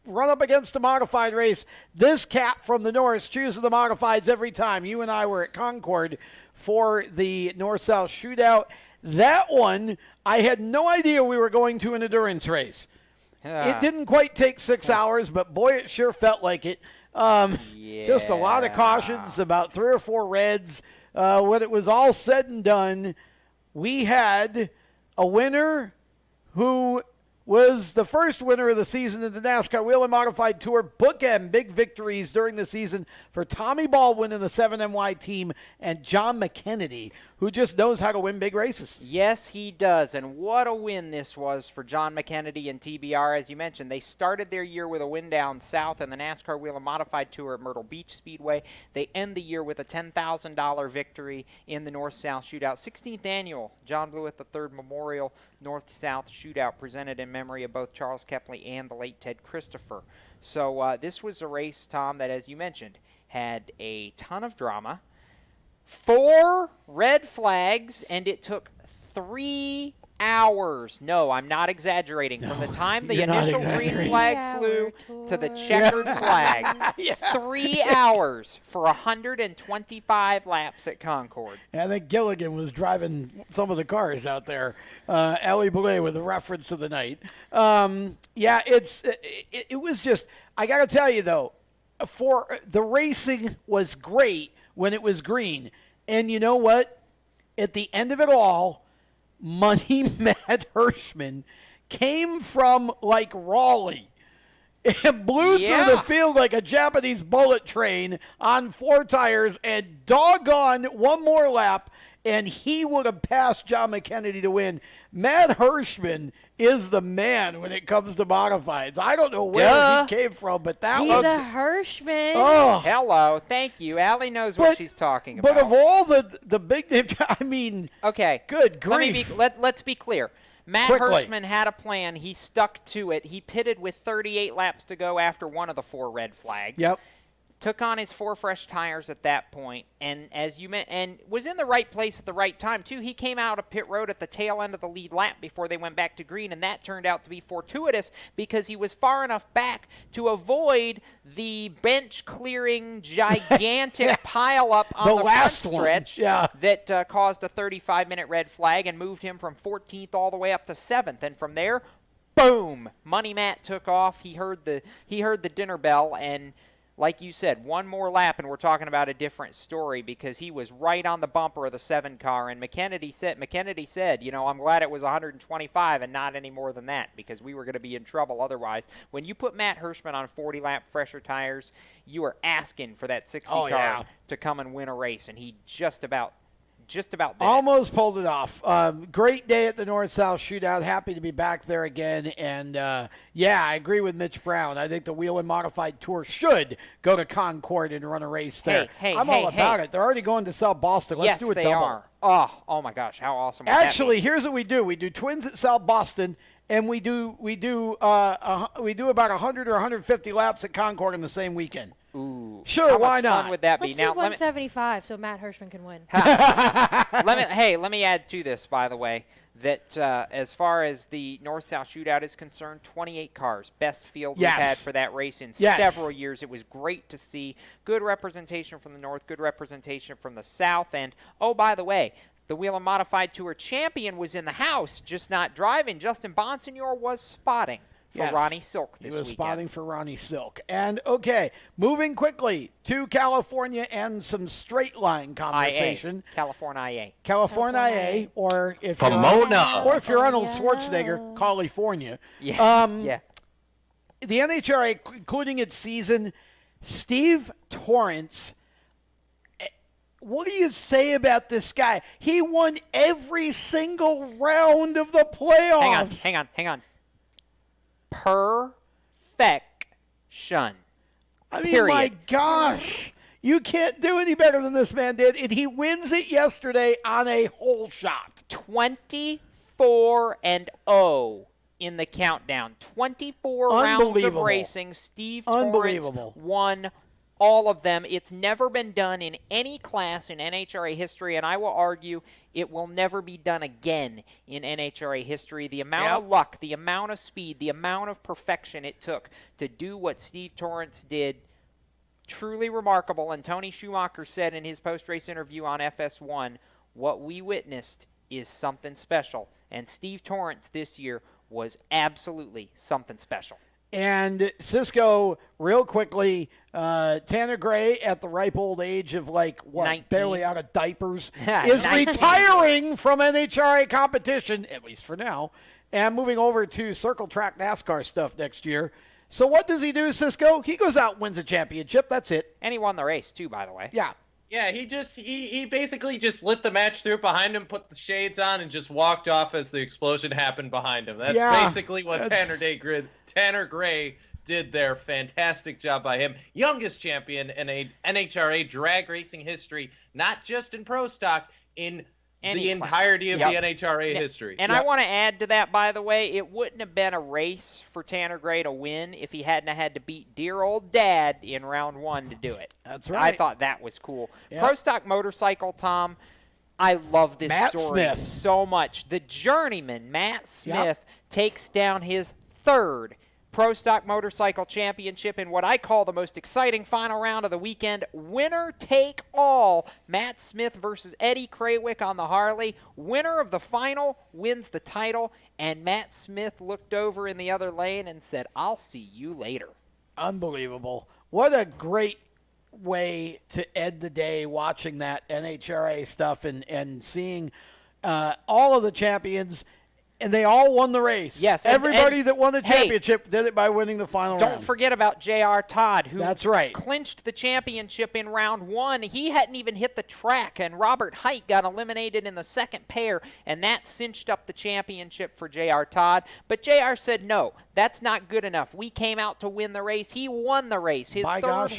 run up against a modified race, this cat from the North chooses the modifieds every time. You and I were at Concord for the North-South Shootout. That one, I had no idea we were going to an endurance race. It didn't quite take 6 hours, but boy, it sure felt like it. Just a lot of cautions, about 3 or 4 reds. When it was all said and done, we had a winner who was the first winner of the season in the NASCAR Wheel and Modified Tour. Bookend big victories during the season for Tommy Baldwin and the 7NY team and John McKennedy, who just knows how to win big races. Yes, he does. And what a win this was for John McKennedy and TBR. As you mentioned, they started their year with a win down south in the NASCAR Wheel and Modified Tour at Myrtle Beach Speedway. They end the year with a $10,000 victory in the North-South Shootout. 16th annual John Blewett III Memorial North-South Shootout, presented in memory of both Charles Kepley and the late Ted Christopher. So this was a race, Tom, that, as you mentioned, had a ton of drama. 4 red flags, and it took 3 hours. No, I'm not exaggerating. From the time the initial green flag flew to the checkered flag, 3 hours for 125 laps at Concord. I think Gilligan was driving some of the cars out there. Ellie Boulay with the reference of the night. It was just, I got to tell you, though, for the racing was great when it was green. And you know what? At the end of it all, Money Matt Hirschman came from like Raleigh and blew through the field like a Japanese bullet train on 4 tires, and doggone one more lap, and he would have passed John McKennedy to win. Matt Hirschman is the man when it comes to modifieds. I don't know where he came from, but that was... He's a Hirschman. Oh. Hello. Thank you. Allie knows what she's talking about. But of all the big name, I mean, okay. Good grief. Let's be clear. Matt Hirschman had a plan. He stuck to it. He pitted with 38 laps to go after one of the 4 red flags. Yep. Took on his 4 fresh tires at that point, and as you meant, and was in the right place at the right time too. He came out of pit road at the tail end of the lead lap before they went back to green, and that turned out to be fortuitous because he was far enough back to avoid the bench-clearing gigantic pileup on the front stretch that caused a 35-minute red flag and moved him from 14th all the way up to 7th, and from there, boom, Money Matt took off. He heard the dinner bell, and like you said, one more lap, and we're talking about a different story because he was right on the bumper of the 7 car. And McKennedy said, you know, I'm glad it was 125 and not any more than that because we were going to be in trouble otherwise. When you put Matt Hirschman on 40-lap fresher tires, you are asking for that 60 car to come and win a race, and he just about did almost pulled it off. Great day at the North-South Shootout. Happy to be back there again. And, I agree with Mitch Brown. I think the Wheel and Modified Tour should go to Concord and run a race there. I'm all about it. They're already going to South Boston. Let's do a double. Yes, they are. Oh, my gosh. How awesome would Actually, that be? here's what we do. We do Twins at South Boston, and we do about 100 or 150 laps at Concord in the same weekend. Ooh. Sure, why not? How much fun would that be? Let's Now, do 175 so Matt Hirschman can win. let me add to this, by the way, that as far as the North-South Shootout is concerned, 28 cars, best field we've had for that race in several years. It was great to see good representation from the North, good representation from the South, and, oh, by the way, the Wheel and Modified Tour champion was in the house, just not driving. Justin Bonsignor was spotting for Ronnie Silk this weekend. He was spotting for Ronnie Silk. And, okay, moving quickly to California and some straight line conversation. California. Or if Pomona. Or if you're Arnold Schwarzenegger, California. The NHRA, including its season, Steve Torrance. What do you say about this guy? He won every single round of the playoffs. Hang on. Perfection. I mean, my gosh. You can't do any better than this man did. And he wins it yesterday on a hole shot. 24-0 in the countdown. 24 rounds of racing. Steve Torrance won all of them. It's never been done in any class in NHRA history, and I will argue it will never be done again in NHRA history. The amount of luck, the amount of speed, the amount of perfection it took to do what Steve Torrance did truly remarkable. And Tony Schumacher said in his post-race interview on FS1, what we witnessed is something special. And Steve Torrence this year was absolutely something special. And Cisco, real quickly, Tanner Gray at the ripe old age of 19. Barely out of diapers, is 19. retiring from NHRA competition, at least for now, and moving over to Circle Track NASCAR stuff next year. So what does he do, Cisco? He goes out and wins a championship. That's it. And he won the race, too, by the way. Yeah. Yeah, he basically just lit the match through behind him, put the shades on, and just walked off as the explosion happened behind him. That's basically what Tanner Gray did there. Fantastic job by him. Youngest champion in a NHRA drag racing history, not just in pro stock, in the entirety of the NHRA history. And I want to add to that, by the way, it wouldn't have been a race for Tanner Gray to win if he hadn't had to beat dear old dad in round 1 to do it. That's right. I thought that was cool. Pro Stock Motorcycle, Tom, I love this story so much. The journeyman, Matt Smith, takes down his 3rd Pro Stock Motorcycle Championship in what I call the most exciting final round of the weekend. Winner take all. Matt Smith versus Eddie Krawick on the Harley. Winner of the final wins the title. And Matt Smith looked over in the other lane and said, "I'll see you later." Unbelievable. What a great way to end the day watching that NHRA stuff and seeing all of the champions. And they all won the race. Yes. Everybody that won the championship did it by winning the final round. Don't forget about J.R. Todd, who clinched the championship in round 1. He hadn't even hit the track, and Robert Height got eliminated in the second pair, and that cinched up the championship for J.R. Todd. But J.R. said, no, that's not good enough. We came out to win the race. He won the race. His third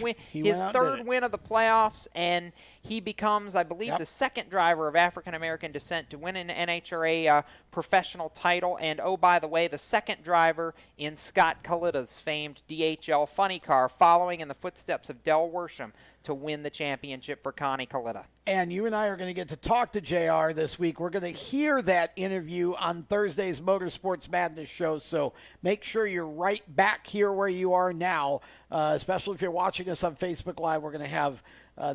win of the playoffs, and he becomes, I believe, the second driver of African-American descent to win an NHRA professional title, and oh, by the way, the second driver in Scott Kalitta's famed DHL funny car, following in the footsteps of Del Worsham to win the championship for Connie Kalitta. And you and I are going to get to talk to JR this week. We're going to hear that interview on Thursday's Motorsports Madness show, so make sure you're right back here where you are now, especially if you're watching us on Facebook Live. We're going to have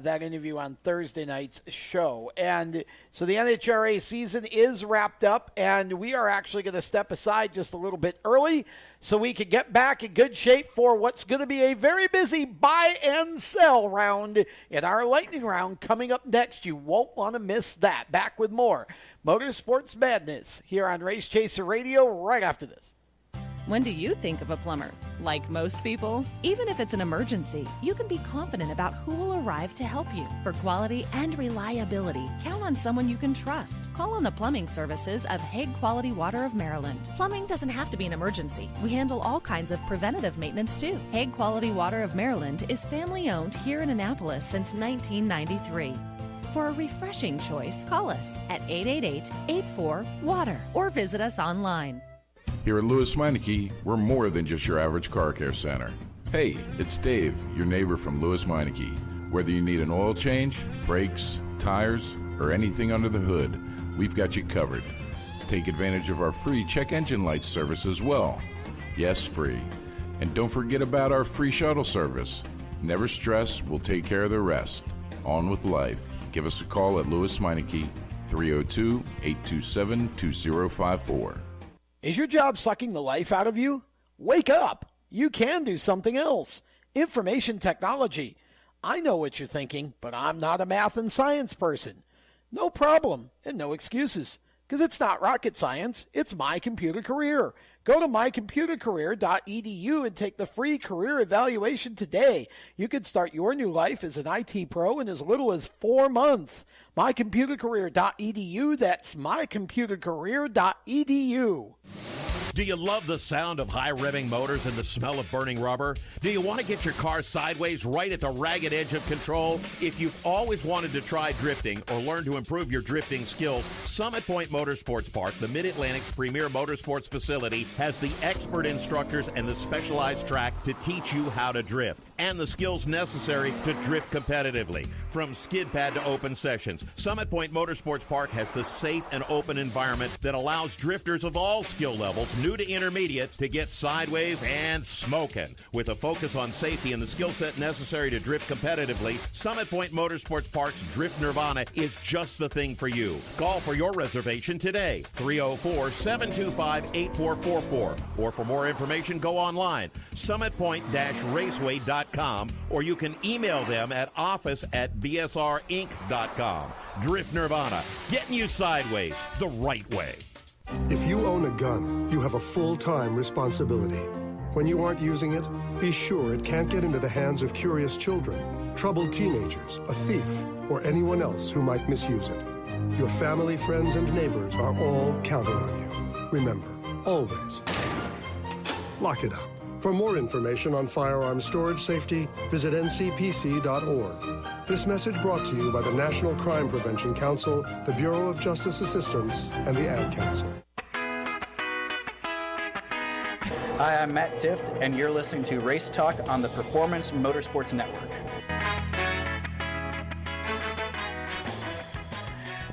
that interview on Thursday night's show. And so the NHRA season is wrapped up, and we are actually going to step aside just a little bit early so we can get back in good shape for what's going to be a very busy buy and sell round in our lightning round coming up next. You won't want to miss that. Back with more Motorsports Madness here on Race Chaser Radio right after this. When do you think of a plumber? Like most people, even if it's an emergency, you can be confident about who will arrive to help you. For quality and reliability, count on someone you can trust. Call on the plumbing services of Hague Quality Water of Maryland. Plumbing doesn't have to be an emergency. We handle all kinds of preventative maintenance too. Hague Quality Water of Maryland is family-owned here in Annapolis since 1993. For a refreshing choice, call us at 888-84-WATER or visit us online. Here at Lewis Meineke, we're more than just your average car care center. Hey, it's Dave, your neighbor from Lewis Meineke. Whether you need an oil change, brakes, tires, or anything under the hood, we've got you covered. Take advantage of our free check engine light service as well. Yes, free. And don't forget about our free shuttle service. Never stress, we'll take care of the rest. On with life. Give us a call at Lewis Meineke, 302-827-2054. Is your job sucking the life out of you? Wake up. You can do something else. Information technology. I know what you're thinking, but I'm not a math and science person. No problem and no excuses, because it's not rocket science. It's My Computer Career. Go to mycomputercareer.edu and take the free career evaluation today. You can start your new life as an IT pro in as little as 4 months. mycomputercareer.edu. That's mycomputercareer.edu. Do you love the sound of high-revving motors and the smell of burning rubber? Do you want to get your car sideways right at the ragged edge of control? If you've always wanted to try drifting or learn to improve your drifting skills, Summit Point Motorsports Park, the Mid-Atlantic's premier motorsports facility, has the expert instructors and the specialized track to teach you how to drift and the skills necessary to drift competitively. From skid pad to open sessions, Summit Point Motorsports Park has the safe and open environment that allows drifters of all skill levels new to intermediate to get sideways and smoking. With a focus on safety and the skill set necessary to drift competitively, Summit Point Motorsports Park's Drift Nirvana is just the thing for you. Call for your reservation today, 304-725-8444. Or for more information, go online, summitpoint-raceway.com, or you can email them at office@bsrinc.com. Drift Nirvana, getting you sideways the right way. If you own a gun, you have a full-time responsibility. When you aren't using it, be sure it can't get into the hands of curious children, troubled teenagers, a thief, or anyone else who might misuse it. Your family, friends, and neighbors are all counting on you. Remember, always, lock it up. For more information on firearm storage safety, visit ncpc.org. This message brought to you by the National Crime Prevention Council, the Bureau of Justice Assistance, and the Ad Council. Hi, I'm Matt Tift, and you're listening to Race Talk on the Performance Motorsports Network.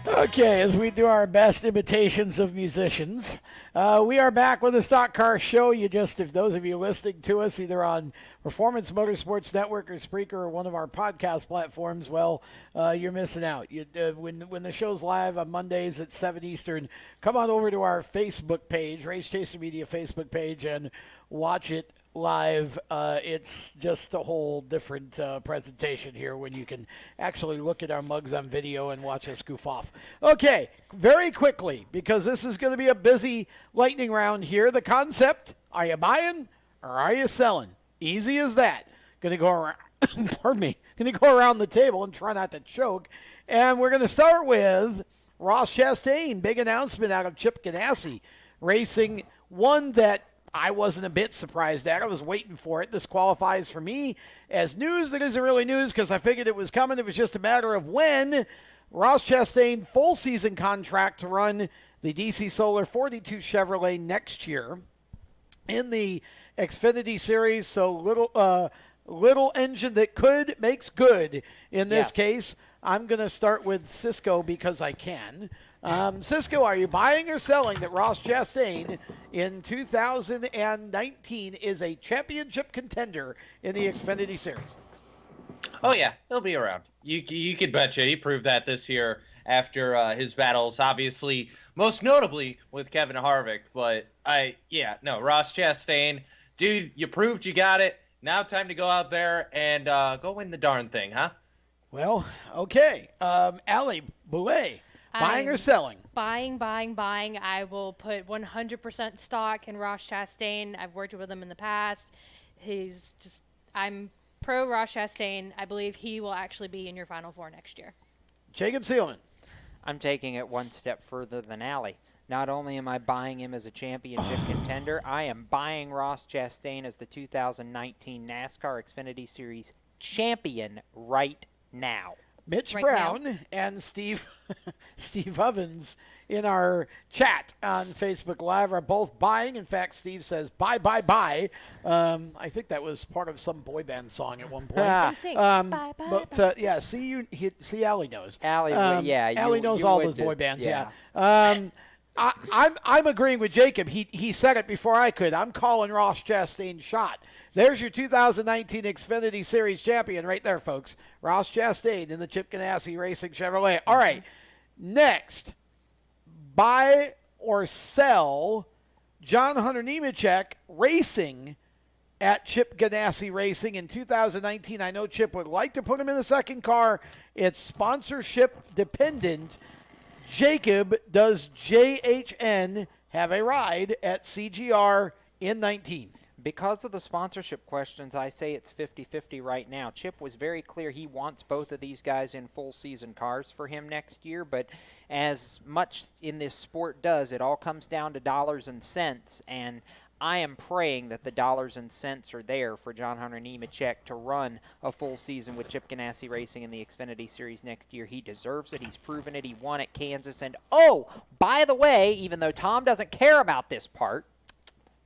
Okay, as we do our best imitations of musicians, we are back with the Stock Car Show. If those of you listening to us either on Performance Motorsports Network or Spreaker or one of our podcast platforms, well, you're missing out. When the show's live on Mondays at 7 Eastern, come on over to our Facebook page, Race Chaser Media Facebook page, and watch it live. It's just a whole different presentation here when you can actually look at our mugs on video and watch us goof off. Okay, very quickly, because this is going to be a busy lightning round here. The concept, are you buying or are you selling? Easy as that. Going to go around, pardon me, going to go around the table and try not to choke. And we're going to start with Ross Chastain. Big announcement out of Chip Ganassi Racing, one that I wasn't a bit surprised at. I was waiting for it. This qualifies for me as news that isn't really news because I figured it was coming. It was just a matter of when. Ross Chastain, full season contract to run the DC Solar 42 Chevrolet next year in the Xfinity Series. So little engine that could makes good in this case. I'm going to start with Cisco because I can. Cisco, are you buying or selling that Ross Chastain in 2019 is a championship contender in the Xfinity Series? Oh, yeah, he'll be around. You could betcha. He proved that this year after his battles, obviously, most notably with Kevin Harvick. But, Ross Chastain, dude, you proved you got it. Now time to go out there and go win the darn thing, huh? Well, okay. Allie Boulay. Buying or selling? Buying. I will put 100% stock in Ross Chastain. I've worked with him in the past. I'm pro Ross Chastain. I believe he will actually be in your Final Four next year. Jacob Seelman. I'm taking it one step further than Allie. Not only am I buying him as a championship contender, I am buying Ross Chastain as the 2019 NASCAR Xfinity Series champion right now. Mitch Brown and Steve Ovens in our chat on Facebook Live are both buying. In fact, Steve says, buy. I think that was part of some boy band song at one point. See, Allie knows. Allie, Allie knows all those boy bands, I'm agreeing with Jacob. He said it before I could. I'm calling Ross Chastain's shot. There's your 2019 Xfinity Series champion right there, folks. Ross Chastain in the Chip Ganassi Racing Chevrolet. All right, next, buy or sell John Hunter Nemechek racing at Chip Ganassi Racing in 2019. I know Chip would like to put him in the second car. It's sponsorship dependent. Jacob, does JHN have a ride at CGR in 19? Because of the sponsorship questions, I say it's 50-50 right now. Chip was very clear he wants both of these guys in full season cars for him next year, but as much in this sport does, it all comes down to dollars and cents, and I am praying that the dollars and cents are there for John Hunter Nemechek to run a full season with Chip Ganassi Racing in the Xfinity Series next year. He deserves it. He's proven it. He won at Kansas. And, oh, by the way, even though Tom doesn't care about this part,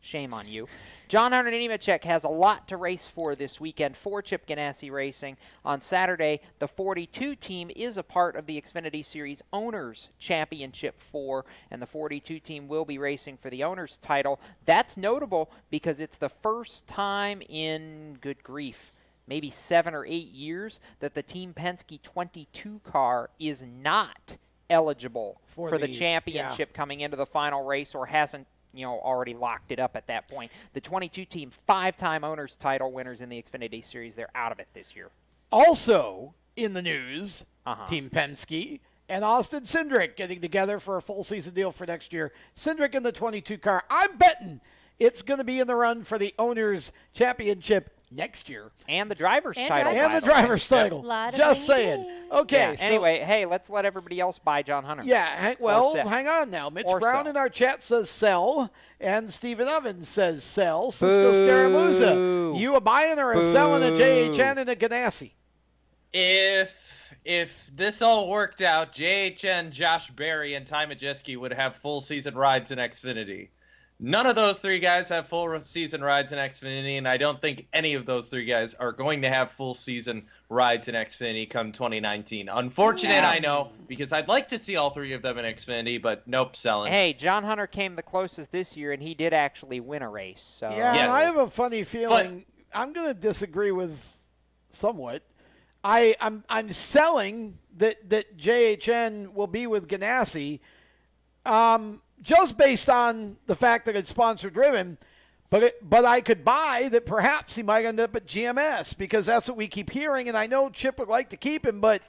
Shame on you. John Hunter Nemechek has a lot to race for this weekend for Chip Ganassi Racing. On Saturday, the 42 team is a part of the Xfinity Series Owners Championship 4, and the 42 team will be racing for the Owners title. That's notable because it's the first time in, good grief, maybe 7 or 8 years that the Team Penske 22 car is not eligible for the championship coming into the final race, or hasn't already locked it up at that point. The 22 team, 5-time owners title winners in the Xfinity Series, they're out of it this year. Also in the news, Team Penske and Austin Cindric getting together for a full season deal for next year. Cindric in the 22 car. I'm betting it's going to be in the run for the owners championship next year. And the driver's title. And the driver's title. Just saying. Okay. Yeah, anyway, hey, let's let everybody else buy John Hunter. Yeah, hang on now. Mitch Brown in our chat says sell, and Stephen Evans says sell. Cisco Scaramouza, you a buying or a selling a JHN and a Ganassi? If this all worked out, JHN, Josh Berry, and Ty Majeski would have full season rides in Xfinity. None of those three guys have full season rides in Xfinity, and I don't think any of those three guys are going to have full season rides in Xfinity come 2019. Unfortunate, I know, because I'd like to see all three of them in Xfinity, but nope, selling. Hey, John Hunter came the closest this year, and he did actually win a race. So. Yeah, yes. I have a funny feeling. I'm going to disagree with somewhat. I'm selling that JHN will be with Ganassi. Just based on the fact that it's sponsor-driven, but I could buy that perhaps he might end up at GMS because that's what we keep hearing, and I know Chip would like to keep him, but,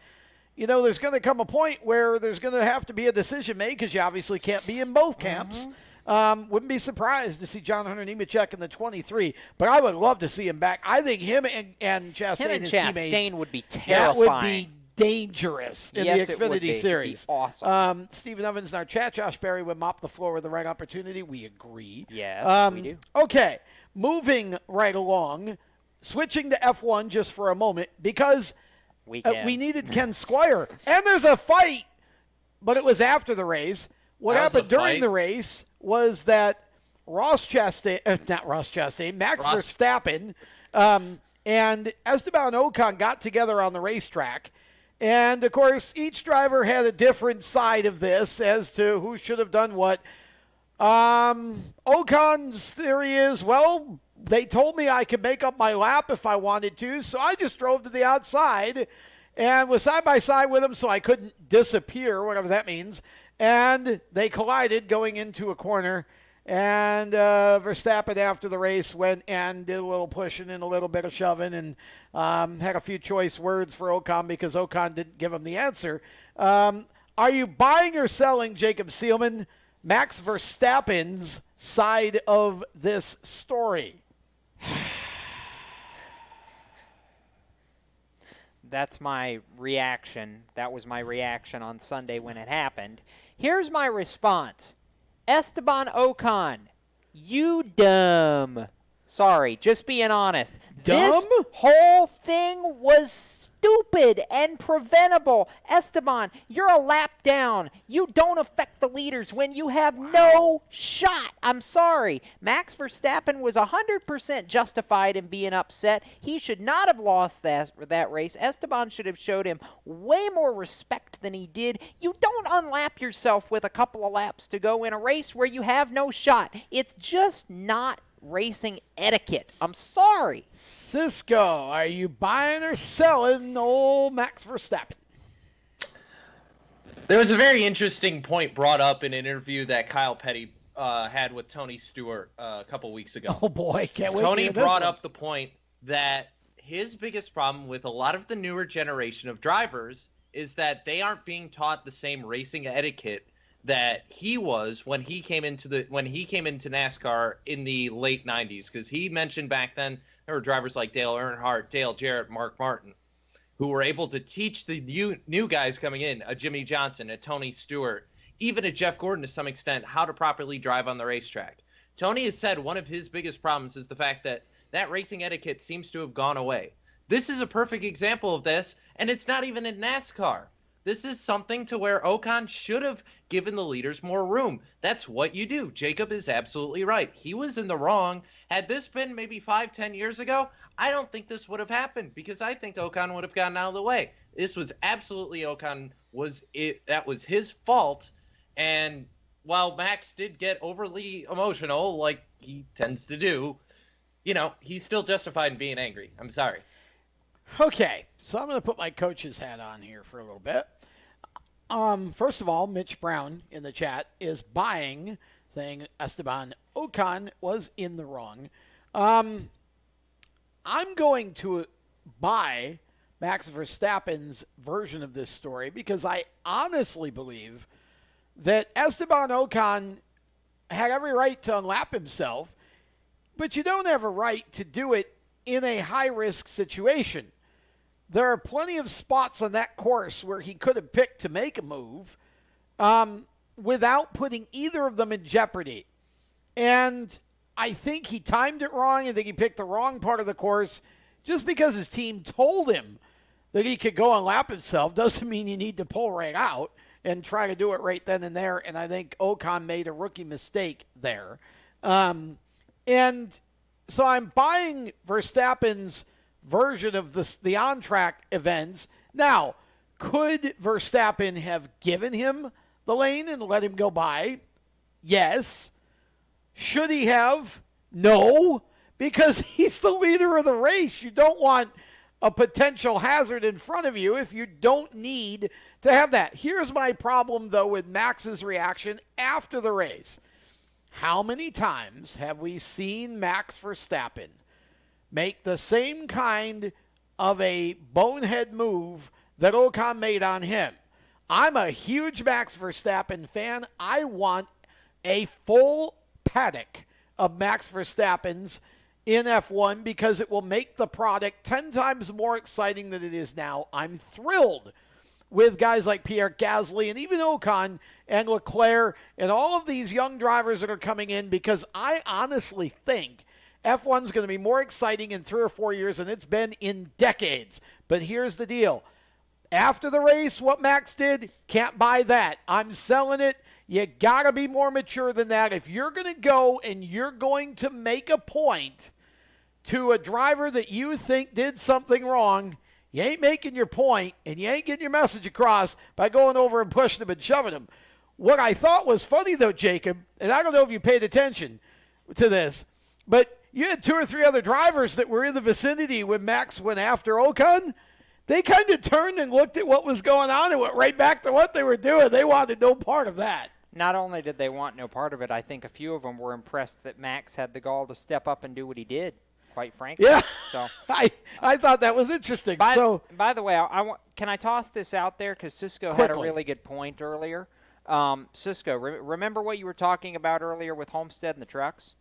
there's going to come a point where there's going to have to be a decision made because you obviously can't be in both camps. Wouldn't be surprised to see John Hunter Nemechek in the 23, but I would love to see him back. I think him and Chastain, his teammates, would be terrifying. That would be dangerous in the Xfinity Series. It'd be awesome. Stephen Evans in our chat, Josh Berry would mop the floor with the right opportunity. We agree. Yes, we do. Okay, moving right along, switching to F1 just for a moment because we needed Ken Squire. And there's a fight, but it was after the race. What happened during the race was that Max Verstappen and Esteban Ocon got together on the racetrack. And, of course, each driver had a different side of this as to who should have done what. Ocon's theory is, well, they told me I could make up my lap if I wanted to, so I just drove to the outside and was side by side with him so I couldn't disappear, whatever that means. And they collided going into a corner. And Verstappen, after the race, went and did a little pushing and a little bit of shoving and had a few choice words for Ocon because Ocon didn't give him the answer. Are you buying or selling, Jacob Seelman, Max Verstappen's side of this story? That's my reaction. That was my reaction on Sunday when it happened. Here's my response. Esteban Ocon, you dumb. Sorry, just being honest. Dumb? This whole thing was stupid and preventable. Esteban, you're a lap down. You don't affect the leaders when you have no shot. I'm sorry. Max Verstappen was 100% justified in being upset. He should not have lost that race. Esteban should have showed him way more respect than he did. You don't unlap yourself with a couple of laps to go in a race where you have no shot. It's just not racing etiquette. I'm sorry. Cisco, are you buying or selling old Max Verstappen? There was a very interesting point brought up in an interview that Kyle Petty had with Tony Stewart a couple weeks ago. Oh boy, can't wait. Tony brought up the point that his biggest problem with a lot of the newer generation of drivers is that they aren't being taught the same racing etiquette that he was when he came into NASCAR in the late 90s, because he mentioned back then there were drivers like Dale Earnhardt, Dale Jarrett, Mark Martin, who were able to teach the new guys coming in, a Jimmy Johnson, a Tony Stewart, even a Jeff Gordon to some extent, how to properly drive on the racetrack. Tony has said one of his biggest problems is the fact that racing etiquette seems to have gone away. This is a perfect example of this, and it's not even in NASCAR. This is something to where Ocon should have given the leaders more room. That's what you do. Jacob is absolutely right. He was in the wrong. Had this been maybe 5-10 years ago, I don't think this would have happened because I think Ocon would have gotten out of the way. This was absolutely Ocon that was his fault. And while Max did get overly emotional, like he tends to do, he's still justified in being angry. I'm sorry. Okay, so I'm going to put my coach's hat on here for a little bit. First of all, Mitch Brown in the chat is saying Esteban Ocon was in the wrong. I'm going to buy Max Verstappen's version of this story because I honestly believe that Esteban Ocon had every right to unlap himself, but you don't have a right to do it in a high-risk situation. There are plenty of spots on that course where he could have picked to make a move without putting either of them in jeopardy. And I think he timed it wrong. I think he picked the wrong part of the course. Just because his team told him that he could go and lap himself doesn't mean you need to pull right out and try to do it right then and there. And I think Ocon made a rookie mistake there. And so I'm buying Verstappen's version of the on-track events. Now, could Verstappen have given him the lane and let him go by? Yes. Should he have? No, because he's the leader of the race. You don't want a potential hazard in front of you if you don't need to have that. Here's my problem, though, with Max's reaction after the race. How many times have we seen Max Verstappen make the same kind of a bonehead move that Ocon made on him? I'm a huge Max Verstappen fan. I want a full paddock of Max Verstappen's in F1 because it will make the product 10 times more exciting than it is now. I'm thrilled with guys like Pierre Gasly and even Ocon and Leclerc and all of these young drivers that are coming in because I honestly think F1 is going to be more exciting in 3 or 4 years than it's been in decades. But here's the deal. After the race, what Max did, can't buy that. I'm selling it. You got to be more mature than that. If you're going to go and you're going to make a point to a driver that you think did something wrong, you ain't making your point and you ain't getting your message across by going over and pushing him and shoving him. What I thought was funny, though, Jacob, and I don't know if you paid attention to this, but you had 2 or 3 other drivers that were in the vicinity when Max went after Ocon. They kind of turned and looked at what was going on and went right back to what they were doing. They wanted no part of that. Not only did they want no part of it, I think a few of them were impressed that Max had the gall to step up and do what he did, quite frankly. Yeah, so I thought that was interesting. By the way, can I toss this out there? Because Cisco had a really good point earlier. Cisco, remember what you were talking about earlier with Homestead and the trucks?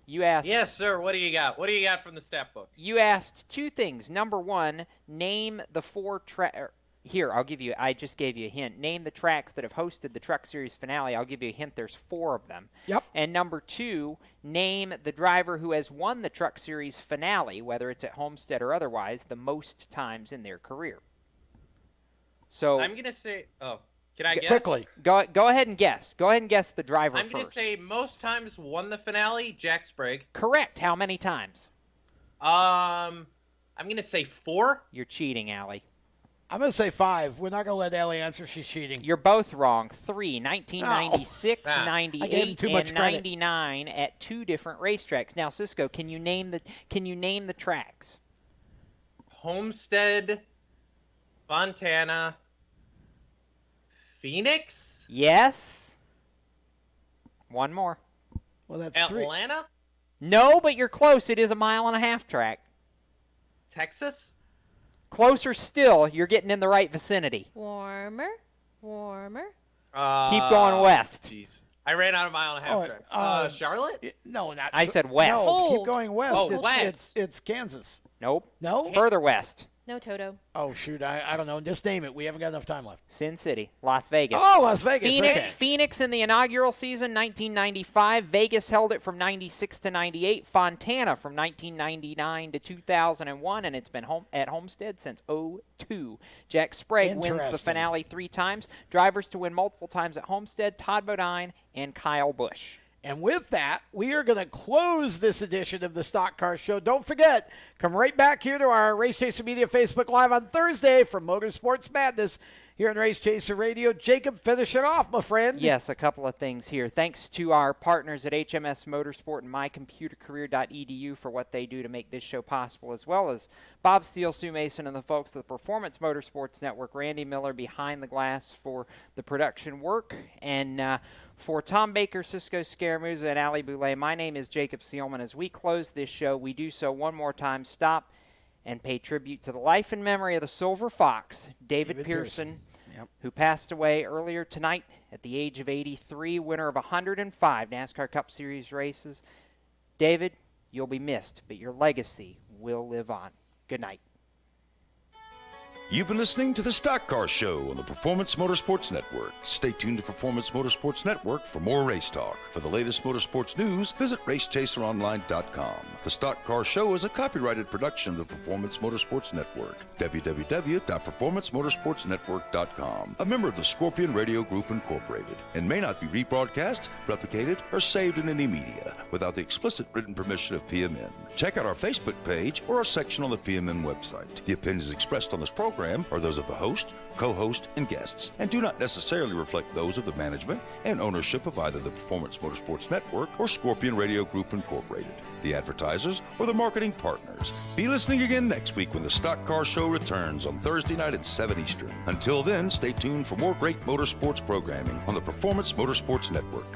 You asked. Yes, sir. What do you got? What do you got from the stat book? You asked 2 things. Number 1, name the 4 Here, I just gave you a hint. Name the tracks that have hosted the Truck Series finale. I'll give you a hint. There's 4 of them. Yep. And number 2, name the driver who has won the Truck Series finale, whether it's at Homestead or otherwise, the most times in their career. So I'm going to say, can I guess? Quickly. Go ahead and guess. Go ahead and guess the driver I'm going to say most times won the finale, Jack Sprague. Correct. How many times? I'm going to say 4. You're cheating, Allie. I'm going to say 5. We're not going to let Allie answer. She's cheating. You're both wrong. 3, 1996, 98, and 99 at 2 different racetracks. Now, Cisco, can you name the tracks? Homestead, Fontana, Phoenix? Yes. One more. Well, that's Atlanta? 3. No, but you're close. It is a 1.5-mile track. Texas? Closer still. You're getting in the right vicinity. Warmer. Keep going west. Jeez. I ran out of 1.5 tracks. Charlotte? No, not. I said west. No, keep going west. Oh, west. It's Kansas. Nope. No? Further west. No Toto. Oh, shoot. I don't know. Just name it. We haven't got enough time left. Sin City, Las Vegas. Oh, Las Vegas. Phoenix in the inaugural season, 1995. Vegas held it from 96 to 98. Fontana from 1999 to 2001, and it's been at Homestead since 2002. Jack Sprague wins the finale 3 times. Drivers to win multiple times at Homestead, Todd Bodine and Kyle Busch. And with that, we are going to close this edition of the Stock Car Show. Don't forget, come right back here to our Race Chaser Media Facebook Live on Thursday for Motorsports Madness here on Race Chaser Radio. Jacob, finish it off, my friend. Yes, a couple of things here. Thanks to our partners at HMS Motorsport and mycomputercareer.edu for what they do to make this show possible, as well as Bob Steele, Sue Mason, and the folks at the Performance Motorsports Network, Randy Miller behind the glass for the production work. And for Tom Baker, Cisco Scaramuza, and Ali Boulay, my name is Jacob Seelman. As we close this show, we do so one more time. Stop and pay tribute to the life and memory of the Silver Fox, David Pearson, who passed away earlier tonight at the age of 83, winner of 105 NASCAR Cup Series races. David, you'll be missed, but your legacy will live on. Good night. You've been listening to the Stock Car Show on the Performance Motorsports Network. Stay tuned to Performance Motorsports Network for more race talk. For the latest motorsports news, visit racechaseronline.com. The Stock Car Show is a copyrighted production of the Performance Motorsports Network. www.performancemotorsportsnetwork.com. A member of the Scorpion Radio Group Incorporated, and may not be rebroadcast, replicated, or saved in any media without the explicit written permission of PMN. Check out our Facebook page or our section on the PMN website. The opinions expressed on this program are those of the host, co-host, and guests, and do not necessarily reflect those of the management and ownership of either the Performance Motorsports Network or Scorpion Radio Group Incorporated, the advertisers, or the marketing partners. Be listening again next week when the Stock Car Show returns on Thursday night at 7 Eastern. Until then, stay tuned for more great motorsports programming on the Performance Motorsports Network.